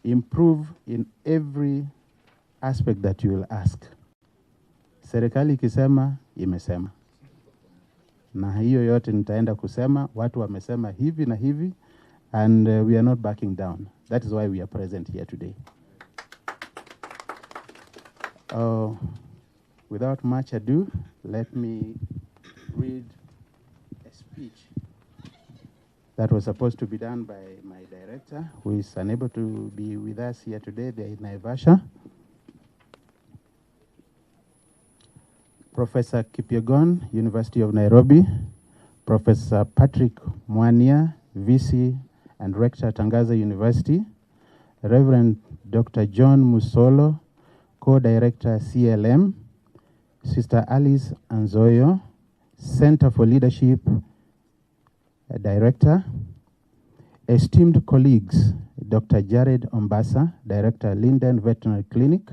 improve in every aspect that you will ask. Serikali ikisema, imesema. Na hiyo yote nitaenda kusema, watu wamesema hivi na hivi, and we are not backing down. That is why we are present here today. Without much ado, let me read a speech that was supposed to be done by my director, who is unable to be with us here today. They are in Naivasha. Professor Kipyegon, University of Nairobi. Professor Patrick Mwania, VC and Rector, Tangaza University. Reverend Dr. John Musolo, Co-Director, CLM. Sister Alice Anzoyo, Center for Leadership, Director. Esteemed colleagues, Dr. Jared Ombasa, Director, Linden Veterinary Clinic.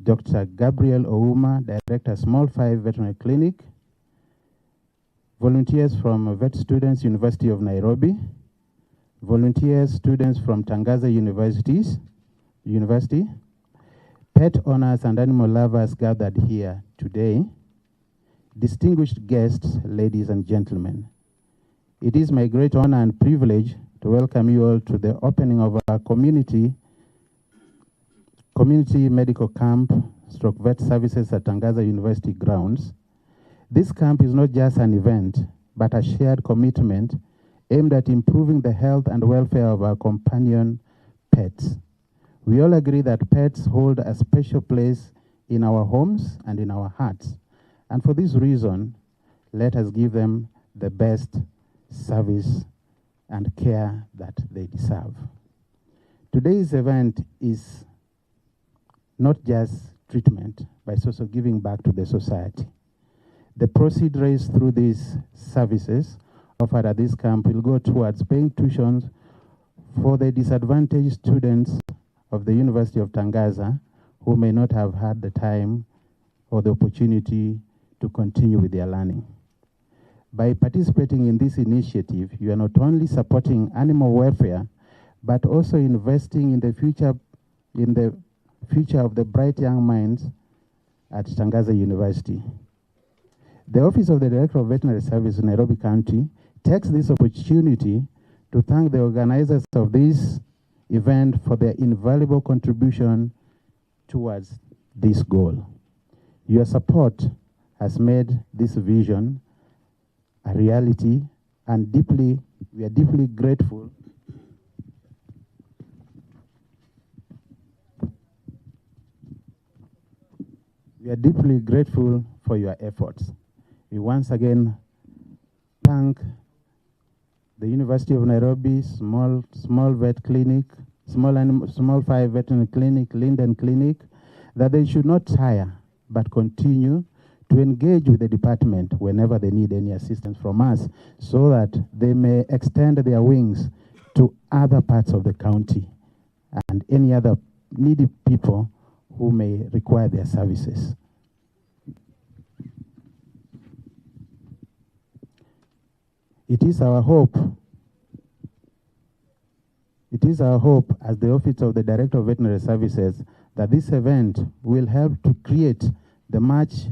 Dr. Gabriel Ouma, Director, Small 5 Veterinary Clinic. Volunteers from Vet Students, University of Nairobi. Volunteers, students from Tangaza University. Pet owners and animal lovers gathered here today. Distinguished guests, ladies and gentlemen. It is my great honor and privilege to welcome you all to the opening of our community medical camp / vet services at Tangaza University grounds. This camp is not just an event, but a shared commitment aimed at improving the health and welfare of our companion pets. We all agree that pets hold a special place in our homes and in our hearts. And for this reason, let us give them the best service and care that they deserve. Today's event is not just treatment, but it's also giving back to the society. The proceeds raised through these services offered at this camp will go towards paying tuitions for the disadvantaged students of the University of Tangaza who may not have had the time or the opportunity to continue with their learning. By participating in this initiative, you are not only supporting animal welfare, but also investing in the future of the bright young minds at Tangaza University. The Office of the Director of Veterinary Service in Nairobi County takes this opportunity to thank the organizers of this event for their invaluable contribution towards this goal. Your support has made this vision a reality, and we are deeply grateful We are deeply grateful for your efforts. We once again thank the University of Nairobi, small vet clinic, small 5 veterinary clinic, Linden Clinic, that they should not tire, but continue to engage with the department whenever they need any assistance from us, so that they may extend their wings to other parts of the county and any other needy people who may require their services. It is our hope as the Office of the Director of Veterinary Services that this event will help to create the much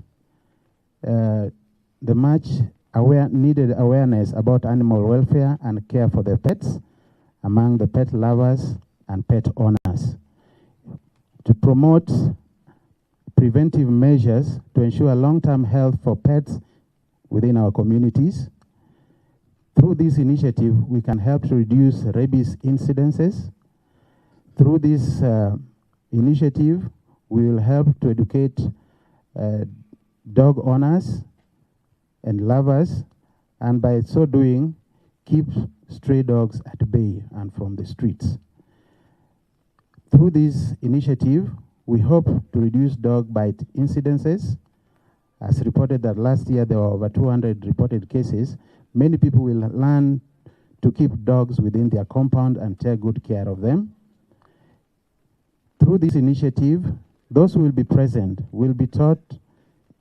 needed awareness about animal welfare and care for their pets among the pet lovers and pet owners, to promote preventive measures to ensure long-term health for pets within our communities. Through this initiative, we can help to reduce rabies incidences. Through this initiative, we will help to educate dog owners and lovers, and by so doing, keep stray dogs at bay and from the streets. Through this initiative, we hope to reduce dog bite incidences. As reported that last year there were over 200 reported cases, many people will learn to keep dogs within their compound and take good care of them. Through this initiative, those who will be present will be taught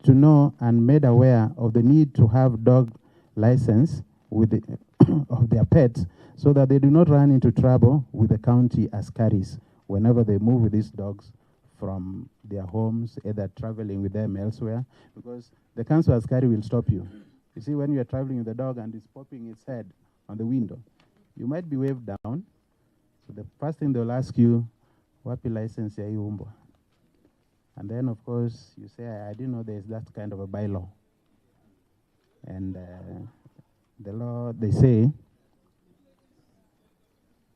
to know and made aware of the need to have dog license with of their pets, so that they do not run into trouble with the county askaris whenever they move with these dogs from their homes, either traveling with them elsewhere, because the council askari will stop you. You see, when you are traveling with the dog and it's popping its head on the window, you might be waved down. So the first thing they'll ask you, wapi license ya hii umbwa? And then, of course, you say, I didn't know there's that kind of a bylaw. And the law, they say,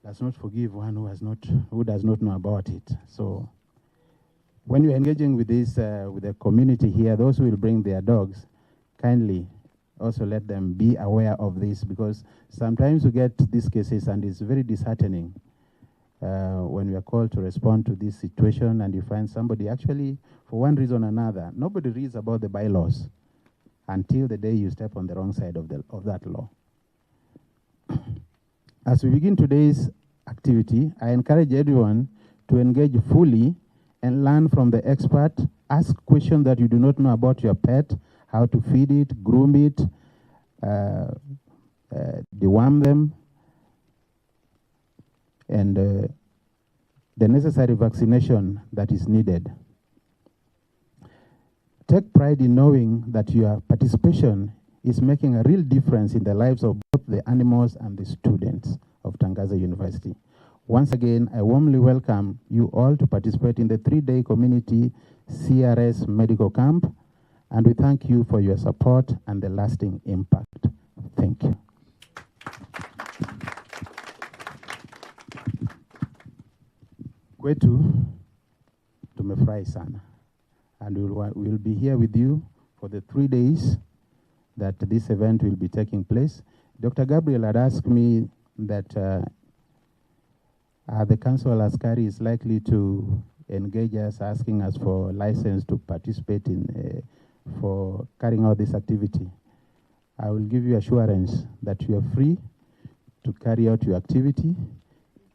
does not forgive one who does not know about it. So when you're engaging with this, with the community here, those who will bring their dogs, kindly also let them be aware of this, because sometimes we get these cases and it's very disheartening when we are called to respond to this situation and you find somebody actually, for one reason or another, nobody reads about the bylaws until the day you step on the wrong side of that law. As we begin today's activity, I encourage everyone to engage fully and learn from the expert. Ask questions that you do not know about your pet, how to feed it, groom it, deworm them, and the necessary vaccination that is needed. Take pride in knowing that your participation is making a real difference in the lives of both the animals and the students of Tangaza University. Once again, I warmly welcome you all to participate in the 3-day community CRS medical camp, and we thank you for your support and the lasting impact. Thank you. Kwetu, tumefurahi sana, and we'll be here with you for the 3 days that this event will be taking place. Dr. Gabriel had asked me that the council askari is likely to engage us, asking us for license to participate in for carrying out this activity. I will give you assurance that you are free to carry out your activity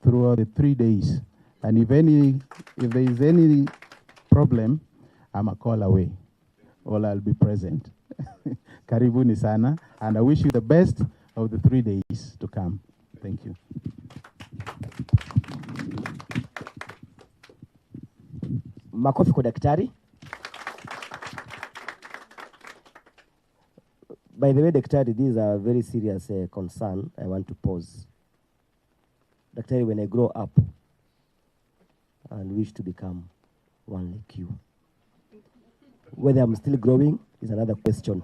throughout the 3 days. And if there is any problem, I'm a call away, or I'll be present. Karibuni sana, and I wish you the best of the 3 days to come. Thank you. Makofi kwa daktari. By the way, daktari, this is a very serious concern I want to pose. Daktari, when I grow up and wish to become one like you, whether I'm still growing is another question.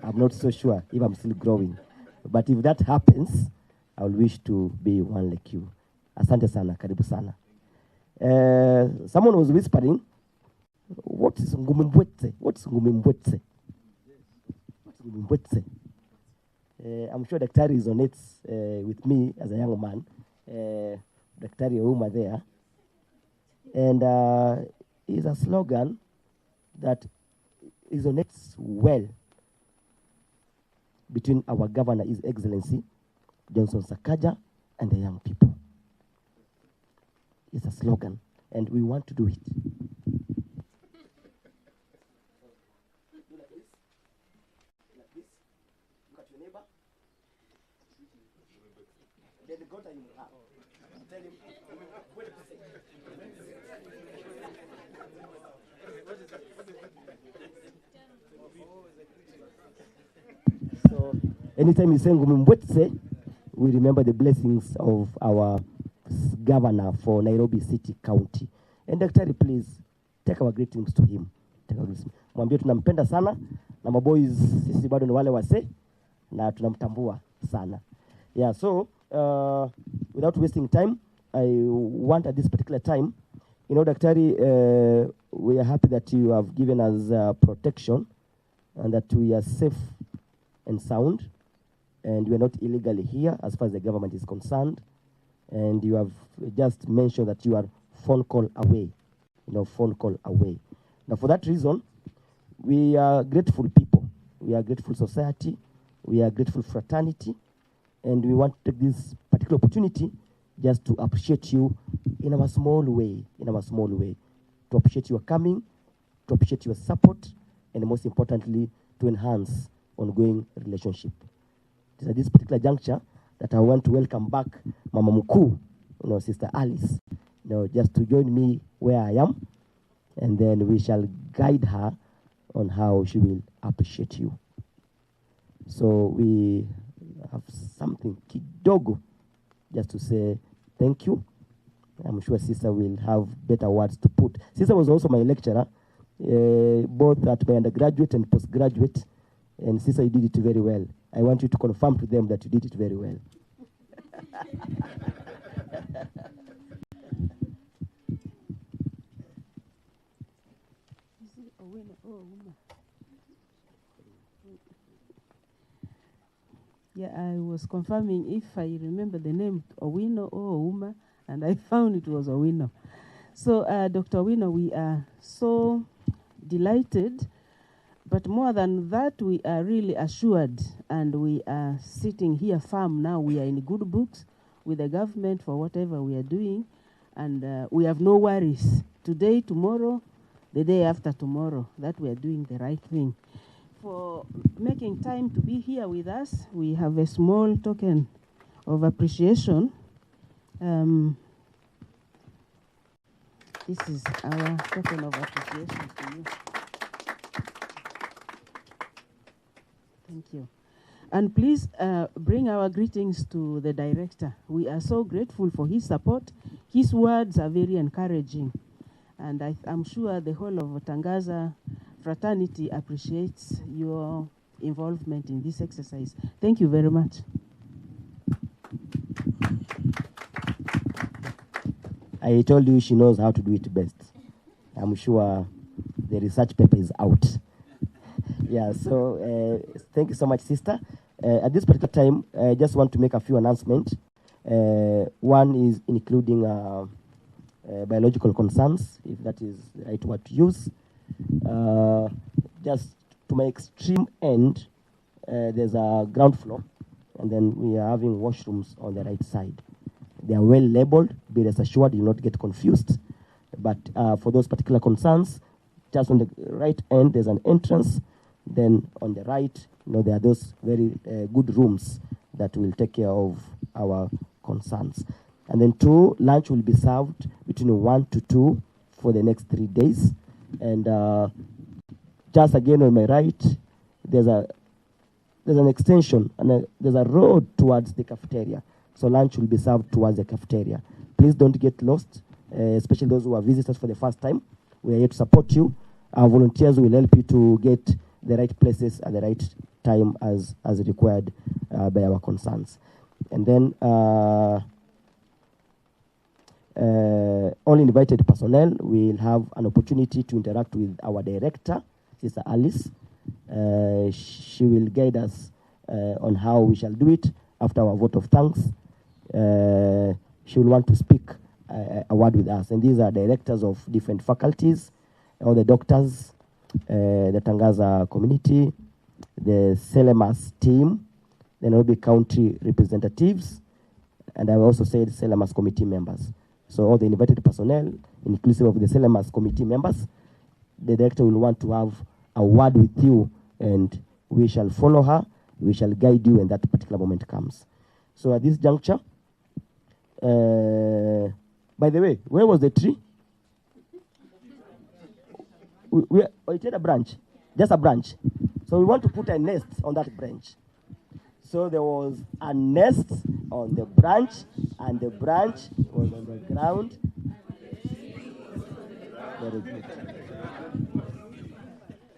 I'm not so sure if I'm still growing. But if that happens, I will wish to be one like you. Asante sana, karibu sana. Someone was whispering What is Ngumimbwetse? What's Ngumimbwetse? What's Ngumimbwetse? I'm sure Daktari is on it with me as a young man. Daktari Ouma there. And it's a slogan that is on it well between our governor, His Excellency, Johnson Sakaja, and the young people. It's a slogan, and we want to do it. So anytime you say Ngumimbwetse, we remember the blessings of our governor for Nairobi City County. And Daktari, please take our greetings to him. Mwambie tunampenda sana na maboys sisi bado ni wale wase na tunamtambua sana. Yeah, so without wasting time, I want at this particular time, Daktari, we are happy that you have given us protection and that we are safe and sound, and we are not illegally here as far as the government is concerned. And you have just mentioned that you are phone call away, phone call away. Now, for that reason, we are grateful people. We are grateful society. We are grateful fraternity. And we want to take this particular opportunity just to appreciate you in our small way, to appreciate your coming, to appreciate your support, and most importantly, to enhance ongoing relationship. It is at this particular juncture that I want to welcome back Mama Mkuu, Sister Alice, just to join me where I am, and then we shall guide her on how she will appreciate you. So we have something kidogo just to say thank you. I'm sure Sister will have better words to put. Sister was also my lecturer, both at my undergraduate and postgraduate, and Sister, you did it very well. I want you to confirm to them that you did it very well. Yeah, I was confirming if I remember the name Owino or Ouma, and I found it was Owino. So, Dr. Owino, we are so delighted, but more than that, we are really assured, and we are sitting here firm now. We are in good books with the government for whatever we are doing, and we have no worries. Today, tomorrow, the day after tomorrow, that we are doing the right thing. For making time to be here with us, we have a small token of appreciation. This is our token of appreciation to you. Thank you. And please bring our greetings to the director. We are so grateful for his support. His words are very encouraging. And I'm sure the whole of Tangaza fraternity appreciates your involvement in this exercise. Thank you very much. I told you she knows how to do it best. I'm sure the research paper is out. Yeah, so thank you so much, Sister. At this particular time, I just want to make a few announcements. One is including biological concerns, if that is the right word to use. Just to my extreme end, there's a ground floor, and then we are having washrooms on the right side. They are well labeled, be rest assured, you will not get confused. But for those particular concerns, just on the right end, there's an entrance. Then on the right, there are those very good rooms that will take care of our concerns. And then 2, lunch will be served between 1 to 2 for the next 3 days. And just again on my right, there's an extension, and there's a road towards the cafeteria. So lunch will be served towards the cafeteria. Please don't get lost, especially those who are visitors for the first time. We are here to support you. Our volunteers will help you to get the right places at the right time as required by our concerns. And then All invited personnel will have an opportunity to interact with our director, Sister Alice. She will guide us on how we shall do it after our vote of thanks. She will want to speak a word with us. And these are directors of different faculties, all the doctors, the Tangaza community, the Selemas team, the Nairobi County representatives, and I also said Selemas committee members. So all the invited personnel, inclusive of the Selemas committee members, the director will want to have a word with you, and we shall follow her. We shall guide you when that particular moment comes. So at this juncture, by the way, where was the tree? It had a branch, just a branch. So we want to put a nest on that branch. So there was a nest on the branch, and the branch was on the ground. Very good.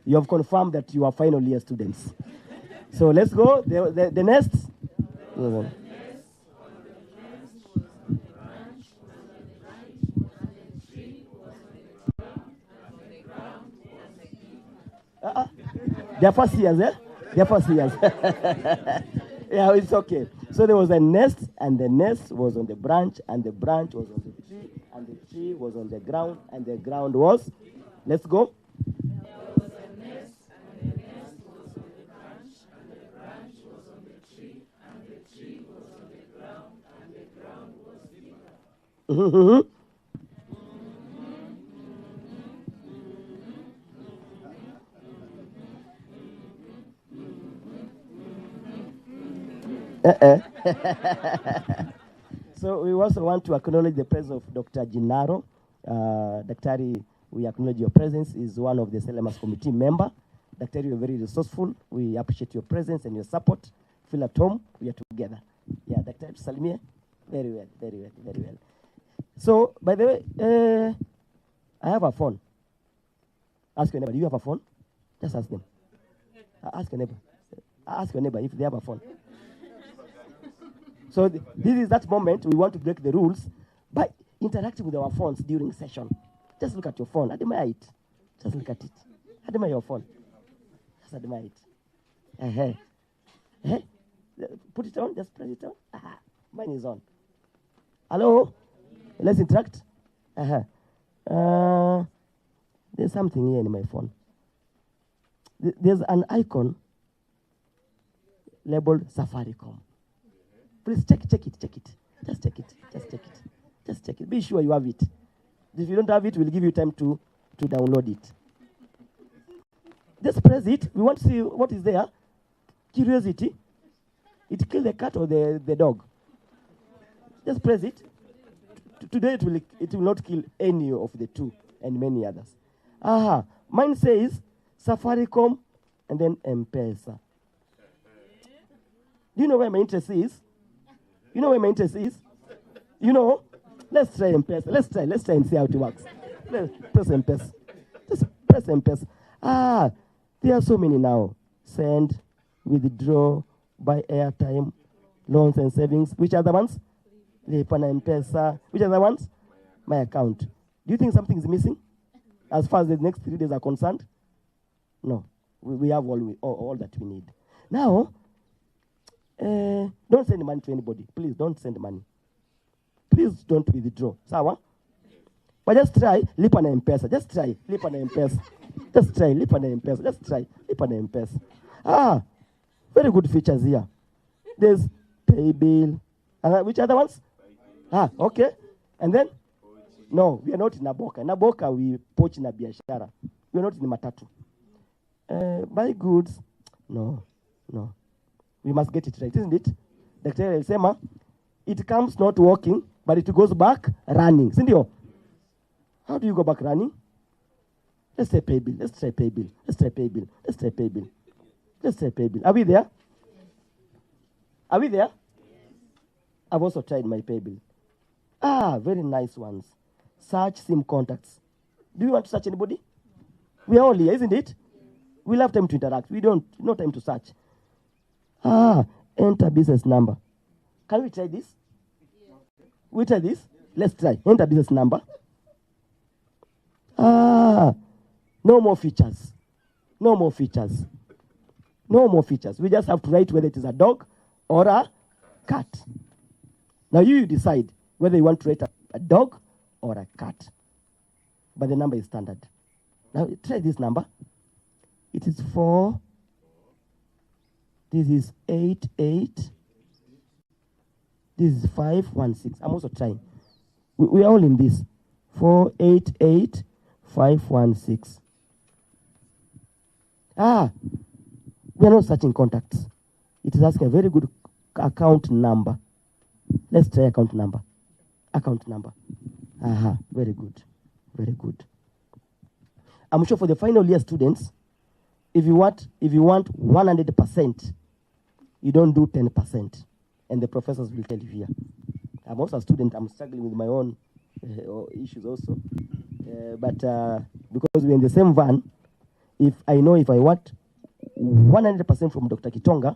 You have confirmed that you are final year students. So let's go. The nest. They're first years, eh? They're first years. Yeah, it's okay. So there was a nest, and the nest was on the branch, and the branch was on the tree, and the tree was on the ground, and the ground was, let's go. There was a nest, and the nest was on the branch, and the branch was on the tree, and the tree was on the ground, and the ground was deeper. So we also want to acknowledge the presence of Dr. Gennaro. Daktari, we acknowledge your presence. Is one of the Selemas committee member. Daktari, you're very resourceful. We appreciate your presence and your support. Feel at home. We are together. Yeah, Daktari Salimia. Very well, very well, very well. So, by the way, I have a phone. Ask your neighbor. Do you have a phone? Just ask them. Ask your neighbor. Ask your neighbor if they have a phone. So this is that moment we want to break the rules by interacting with our phones during session. Just look at your phone. Admire it. Just look at it. Admire your phone. Just admire it. Put it on. Just press it on. Mine is on. Hello? Let's interact. There's something here in my phone. There's an icon labeled Safaricom. Please check it. Just check it. Just check it. Be sure you have it. If you don't have it, we'll give you time to download it. Just press it. We want to see what is there. Curiosity. It killed the cat or the dog. Just press it. Today it will not kill any of the two and many others. Mine says Safaricom and then Mpesa. Do you know where my interest is? You know where my interest is? You know? Let's try Mpesa. Let's try and see how it works. Press Mpesa. Just press Mpesa. There are so many now. Send, withdraw, buy airtime, loans and savings. Which are the ones? Lipa na Mpesa. Which are the ones? My account. Do you think something is missing? As far as the next 3 days are concerned? No. We have all that we need. Now, don't send money to anybody. Please don't send money. Please don't withdraw. Sawa? But just try Lipa na Mpesa. Just try Lipa na Mpesa. Just try Lipa na Mpesa. Just try Lipa na Mpesa. Very good features here. There's Paybill. Which other ones? Okay. And then? No, we are not in Naboka. Naboka, we poach na biashara. We are not in Matatu. Buy goods. No. We must get it right, isn't it? Dr. Elsema, it comes not walking, but it goes back running. Sindio? How do you go back running? Let's try Paybill. Let's try Paybill. Are we there? Are we there? I've also tried my Paybill. Very nice ones. Search SIM contacts. Do you want to search anybody? We are all here, isn't it? We'll have time to interact. No time to search. Enter business number. Can we try this? We try this? Let's try. Enter business number. No more features. No more features. No more features. We just have to write whether it is a dog or a cat. Now you decide whether you want to write a dog or a cat. But the number is standard. Now try this number. It is 4. This is 88. This is 516. I'm also trying. We are all in this. 488 516. We are not searching contacts. It is asking a very good account number. Let's try account number. Account number. Very good. Very good. I'm sure for the final year students, if you want 100%, you don't do 10%. And the professors will tell you here. I'm also a student. I'm struggling with my own issues also. But because we're in the same van, if I want 100% from Dr. Kitonga,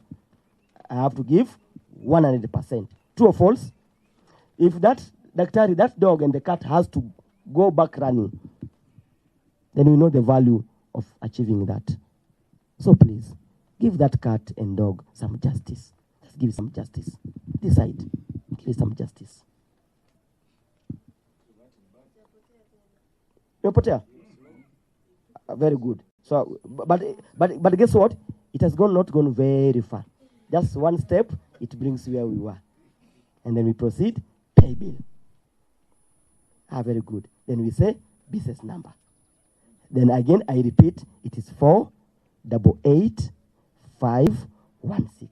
I have to give 100%. True or false? If that dog and the cat has to go back running, then we know the value of achieving that. So please, give that cat and dog some justice. Let's give some justice. Decide. Give some justice. Mepotea? Very good. So, but guess what? It has not gone very far. Just one step, it brings where we were. And then we proceed, Paybill. Very good. Then we say business number. Then again, I repeat, it is 488 516.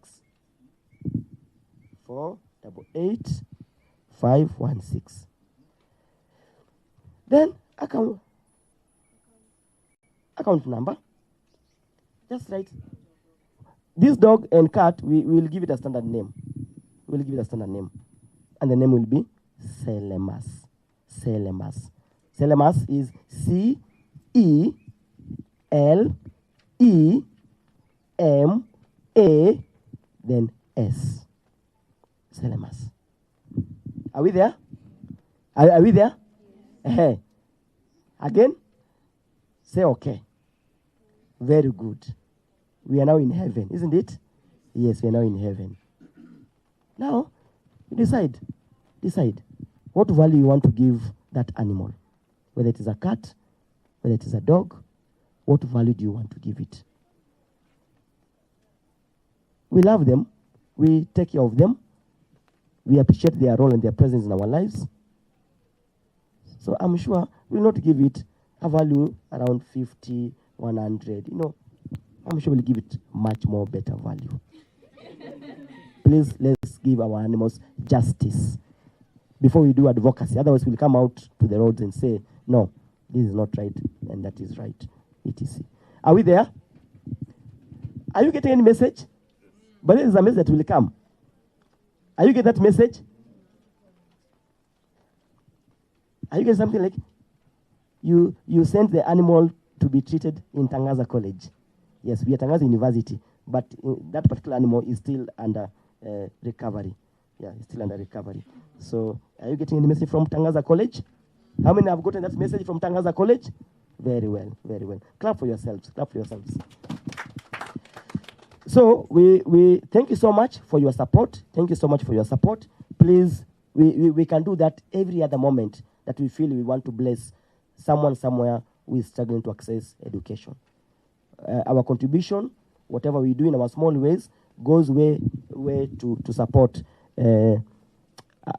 488 516. Then account number. Just write. This dog and cat, we will give it a standard name. We'll give it a standard name. And the name will be Selemas. Selemas. Selemas is C-E-L-E-M-A, then S. Selemas. Are we there? Are we there? Again, say okay. Very good. We are now in heaven, isn't it? Yes, we are now in heaven. Now, decide what value you want to give that animal. Whether it is a cat, whether it is a dog, what value do you want to give it? We love them. We take care of them. We appreciate their role and their presence in our lives. So I'm sure we'll not give it a value around 50, 100. I'm sure we'll give it much more better value. Please, let's give our animals justice before we do advocacy. Otherwise, we'll come out to the roads and say, no, this is not right, and that is right, etc. Are we there? Are you getting any message? But there is a message that will come. Are you getting that message? Are you getting something like, you sent the animal to be treated in Tangaza College? Yes, we are Tangaza University, but that particular animal is still under recovery. Yeah, it's still under recovery. So, are you getting any message from Tangaza College? How many have gotten that message from Tangaza College? Very well, very well. Clap for yourselves. Clap for yourselves. So, we thank you so much for your support. Thank you so much for your support. Please, we can do that every other moment that we feel we want to bless someone somewhere who is struggling to access education. Our contribution, whatever we do in our small ways, goes way to support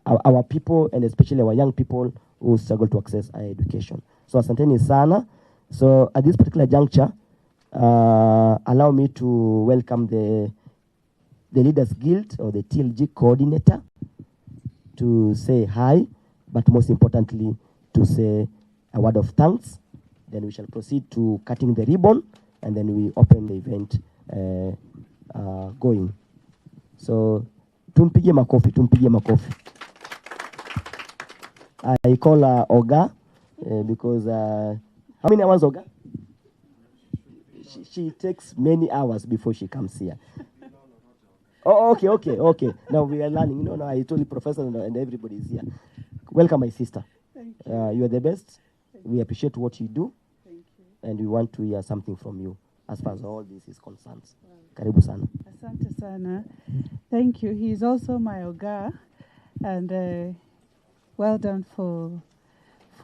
our people, and especially our young people who struggle to access higher education. So asanteni sana. So at this particular juncture, allow me to welcome the Leaders Guild or the TLG coordinator to say hi, but most importantly to say a word of thanks. Then we shall proceed to cutting the ribbon, and then we open the event going. So tumpige makofi. I call her Oga because how many hours, Oga? She takes many hours before she comes here. Oh, okay. Now we are learning. I told the professor and everybody is here. Welcome, my sister. Thank you. You are the best. We appreciate what you do. Thank you. And we want to hear something from you as far as all this is concerned. Karibu sana. Asante sana. Thank you. He is also my Oga, and well done for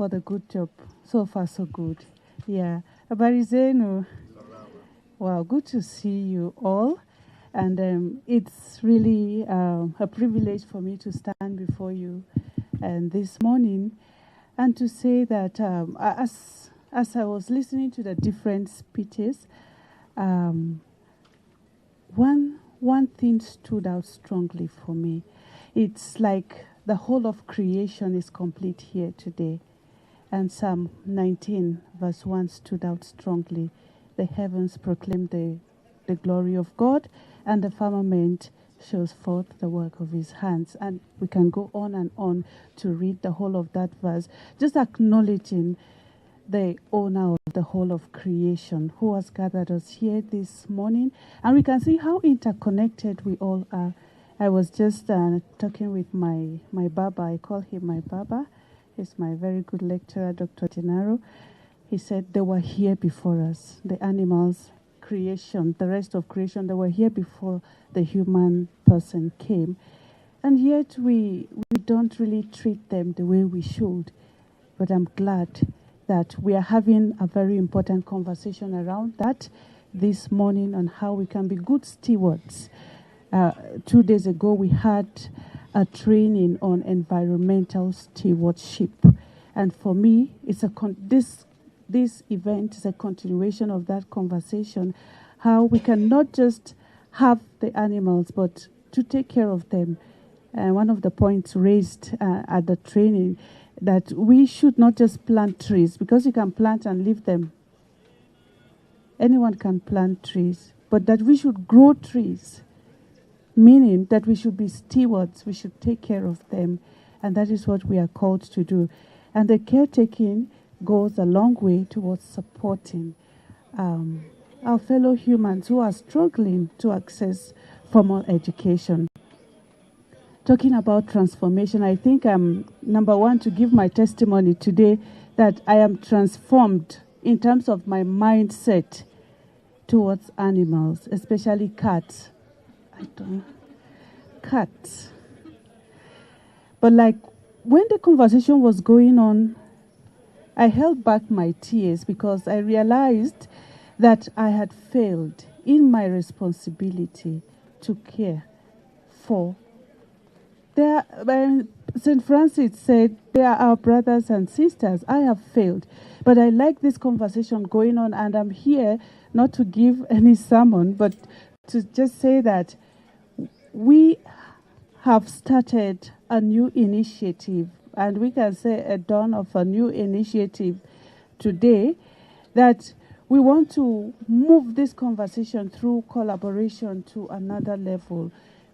the good job. So far, so good. Yeah. Habari zenu. Wow, good to see you all. And it's really a privilege for me to stand before you and this morning and to say that as I was listening to the different speeches, one thing stood out strongly for me. It's like the whole of creation is complete here today. And Psalm 19 verse 1 stood out strongly. The heavens proclaim the glory of God, and the firmament shows forth the work of his hands. And we can go on and on to read the whole of that verse, just acknowledging the owner of the whole of creation who has gathered us here this morning. And we can see how interconnected we all are. I was just talking with my Baba. I call him my Baba. He's my very good lecturer, Dr. Genaro. He said they were here before us, the animals, creation, the rest of creation, they were here before the human person came. And yet we don't really treat them the way we should. But I'm glad that we are having a very important conversation around that this morning on how we can be good stewards. 2 days ago, we had a training on environmental stewardship. And for me, it's this event is a continuation of that conversation, how we can not just have the animals, but to take care of them. One of the points raised at the training, that we should not just plant trees, because you can plant and leave them. Anyone can plant trees, but that we should grow trees, meaning that we should be stewards, we should take care of them, and that is what we are called to do. And the caretaking goes a long way towards supporting our fellow humans who are struggling to access formal education. Talking about transformation, I think I'm number one to give my testimony today that I am transformed in terms of my mindset towards animals, especially cats. Cats. But like when the conversation was going on, I held back my tears because I realized that I had failed in my responsibility to care for. St. Francis said, they are our brothers and sisters. I have failed. But I like this conversation going on, and I'm here not to give any sermon, but to just say that we have started a new initiative, and we can say a dawn of a new initiative today, that we want to move this conversation through collaboration to another level,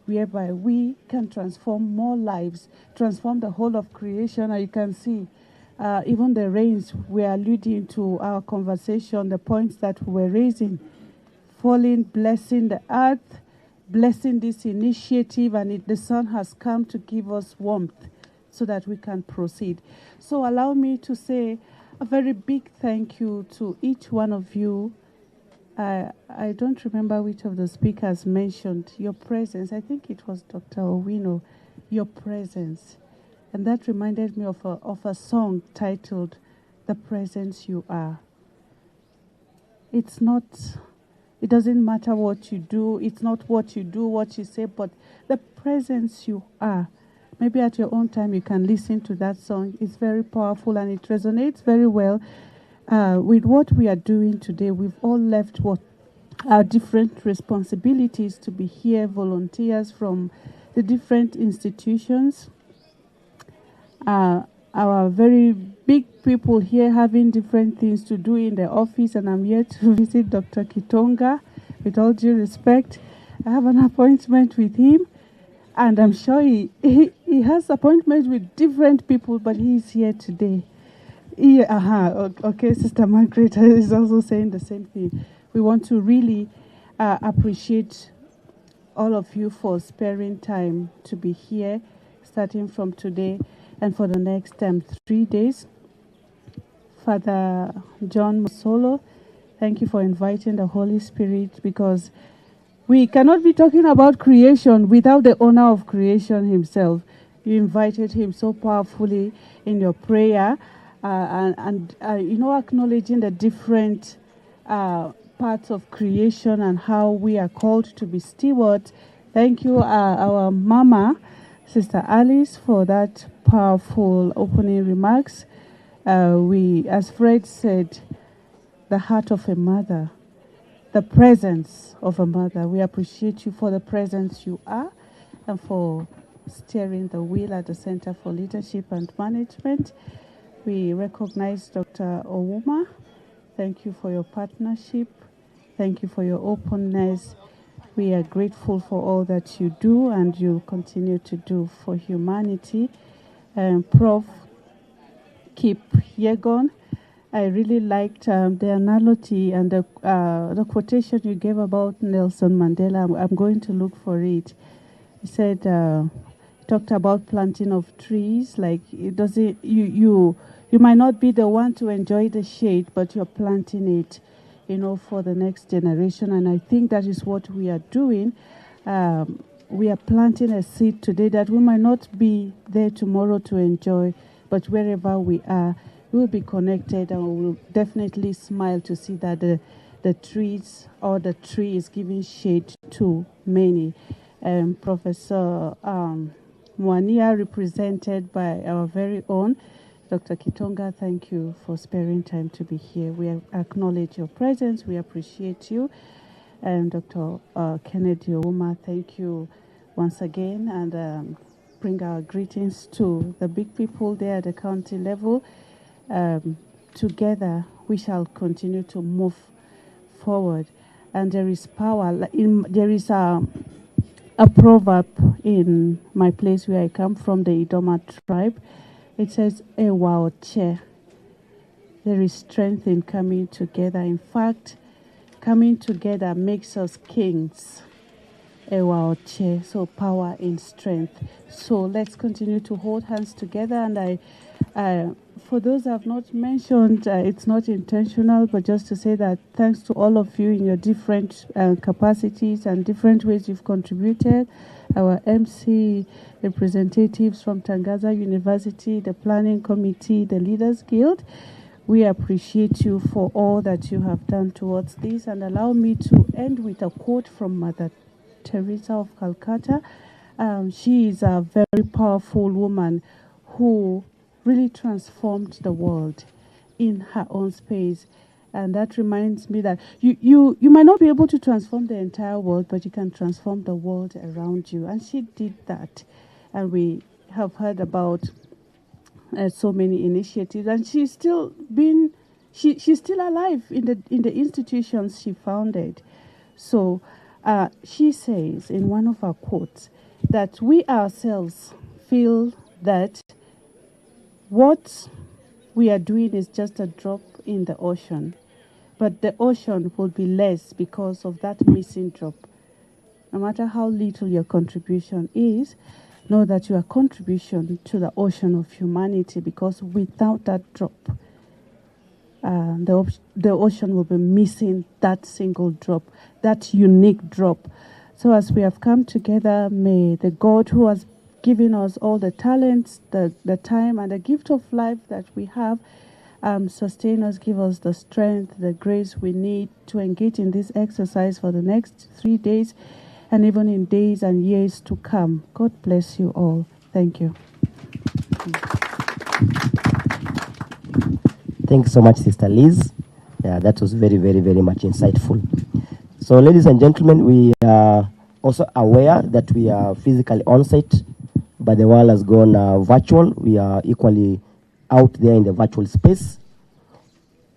whereby we can transform more lives, transform the whole of creation. And you can see even the rains we are alluding to our conversation, the points that we're raising, falling, blessing the earth, blessing this initiative, and the sun has come to give us warmth so that we can proceed. So allow me to say a very big thank you to each one of you. I don't remember which of the speakers mentioned your presence. I think it was Dr. Owino, your presence. And that reminded me of a song titled, The Presence You Are. It doesn't matter what you do. It's not what you do, what you say, but the presence you are. Maybe at your own time you can listen to that song. It's very powerful and it resonates very well with what we are doing today. We've all left our different responsibilities to be here, volunteers from the different institutions. Our very big people here having different things to do in the office, and I'm here to visit Dr. Kitonga. With all due respect, I have an appointment with him, and I'm sure he has appointments with different people, but he's here today. Okay, Sister Margaret is also saying the same thing. We want to really appreciate all of you for sparing time to be here, starting from today. And for the next 3 days, Father John Masolo, thank you for inviting the Holy Spirit, because we cannot be talking about creation without the owner of creation himself. You invited him so powerfully in your prayer, and acknowledging the different parts of creation and how we are called to be stewards. Thank you, our Mama, Sister Alice, for that powerful opening remarks. As Fred said, the heart of a mother, the presence of a mother. We appreciate you for the presence you are and for steering the wheel at the Center for Leadership and Management. We recognize Dr. Ouma. Thank you for your partnership. Thank you for your openness. We are grateful for all that you do and you continue to do for humanity. Prof. Kip Yegon, I really liked the analogy and the quotation you gave about Nelson Mandela. I'm going to look for it. He said, talked about planting of trees. Like it doesn't, you might not be the one to enjoy the shade, but you're planting it, for the next generation. And I think that is what we are doing. We are planting a seed today that we might not be there tomorrow to enjoy, but wherever we are, we will be connected, and we will definitely smile to see that the trees or the tree is giving shade to many. Professor Mwania, represented by our very own Dr. Kitonga, thank you for sparing time to be here. We acknowledge your presence. We appreciate you. And Dr. Kennedy Ouma, thank you once again, and bring our greetings to the big people there at the county level. Together, we shall continue to move forward. And there is power. There is a proverb in my place where I come from, the Idoma tribe. It says, Ewa Oche. There is strength in coming together. In fact, coming together makes us kings. Ewa Oche. So power in strength. So let's continue to hold hands together. And for those I've not mentioned, it's not intentional, but just to say that thanks to all of you in your different capacities and different ways you've contributed. Our MC representatives from Tangaza University, the Planning Committee, the Leaders Guild, we appreciate you for all that you have done towards this. And allow me to end with a quote from Mother Teresa of Calcutta. She is a very powerful woman who really transformed the world in her own space. And that reminds me that you might not be able to transform the entire world, but you can transform the world around you. And she did that. And we have heard about so many initiatives. And she's still she's still alive in the institutions she founded. So she says in one of her quotes that we ourselves feel that what we are doing is just a drop in the ocean, but the ocean will be less because of that missing drop. No matter how little your contribution is, know that you are contribution to the ocean of humanity, because without that drop, the ocean will be missing that single drop, that unique drop. So as we have come together, may the God who has giving us all the talents, the time, and the gift of life that we have, sustain us, give us the strength, the grace we need to engage in this exercise for the next 3 days, and even in days and years to come. God bless you all. Thank you. Thank you so much, Sister Liz. Yeah, that was very, very, very much insightful. So, ladies and gentlemen, we are also aware that we are physically on site, but the world has gone virtual. We are equally out there in the virtual space.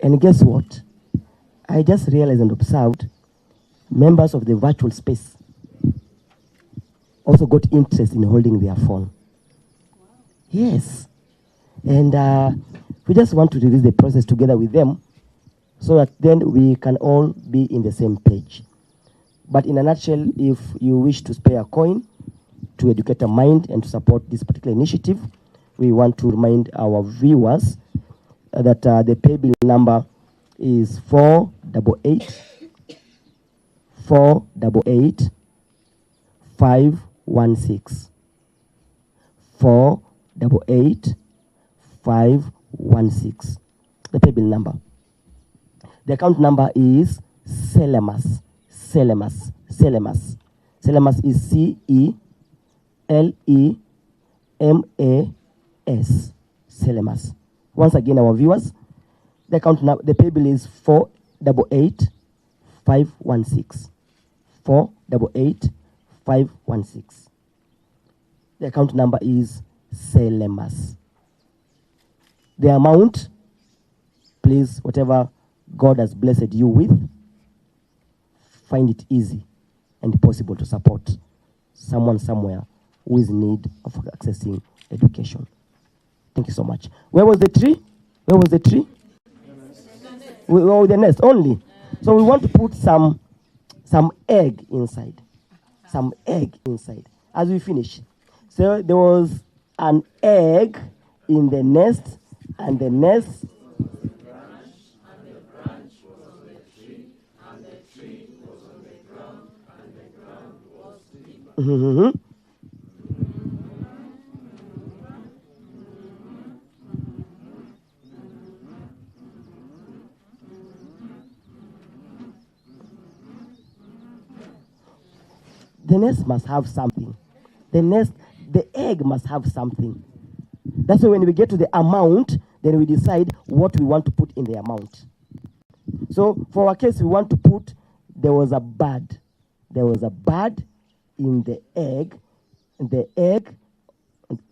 And guess what? I just realized and observed members of the virtual space also got interest in holding their phone. Yes. And we just want to release the process together with them so that then we can all be in the same page. But in a nutshell, if you wish to spare a coin to educate a mind and to support this particular initiative, we want to remind our viewers that the Paybill number is 488 488 516. 488 516. The Paybill number. The account number is Selemas. Selemas. Selemas. Selemas is CELEMAS. Selemas. Once again, our viewers, the account number, the Paybill is 488 516. 488 516. The account number is Selemas. The amount, please, whatever God has blessed you with, find it easy and possible to support someone somewhere who is in need of accessing education. Thank you so much. Where was the tree? Where was the tree? The nest only. So we want to put some egg inside. Some egg inside as we finish. So there was an egg in the nest, and the nest. Mm-hmm. The nest must have something. The egg must have something. That's why when we get to the amount, then we decide what we want to put in the amount. So for our case, we want to put, there was a bird. There was a bird in the egg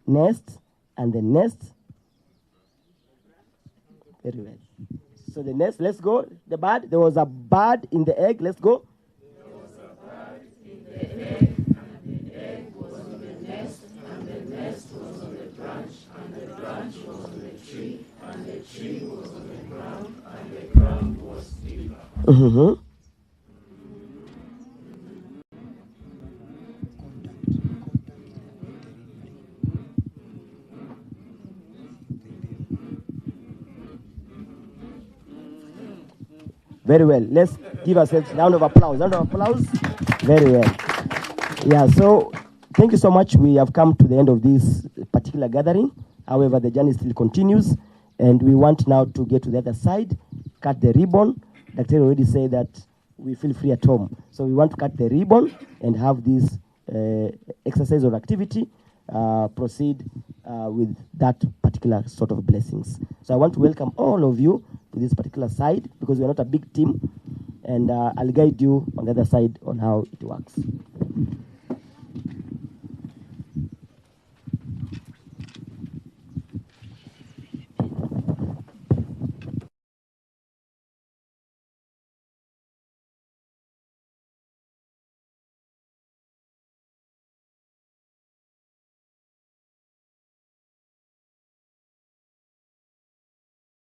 nest, and the nest. Very well. So the nest, let's go. The bird, there was a bird in the egg, let's go. There was a bird in the egg, and the egg was on the nest, and the nest was on the branch, and the branch was on the tree, and the tree was on the ground, and the ground was deeper. Mm-hmm. Very well. Let's give ourselves a round of applause. Round of applause. Very well. Yeah, so thank you so much. We have come to the end of this particular gathering. However, the journey still continues, and we want now to get to the other side, cut the ribbon. Dr. already said that we feel free at home. So we want to cut the ribbon and have this exercise or activity proceed with that particular sort of blessings. So I want to welcome all of you to this particular side, because we're not a big team, and I'll guide you on the other side on how it works.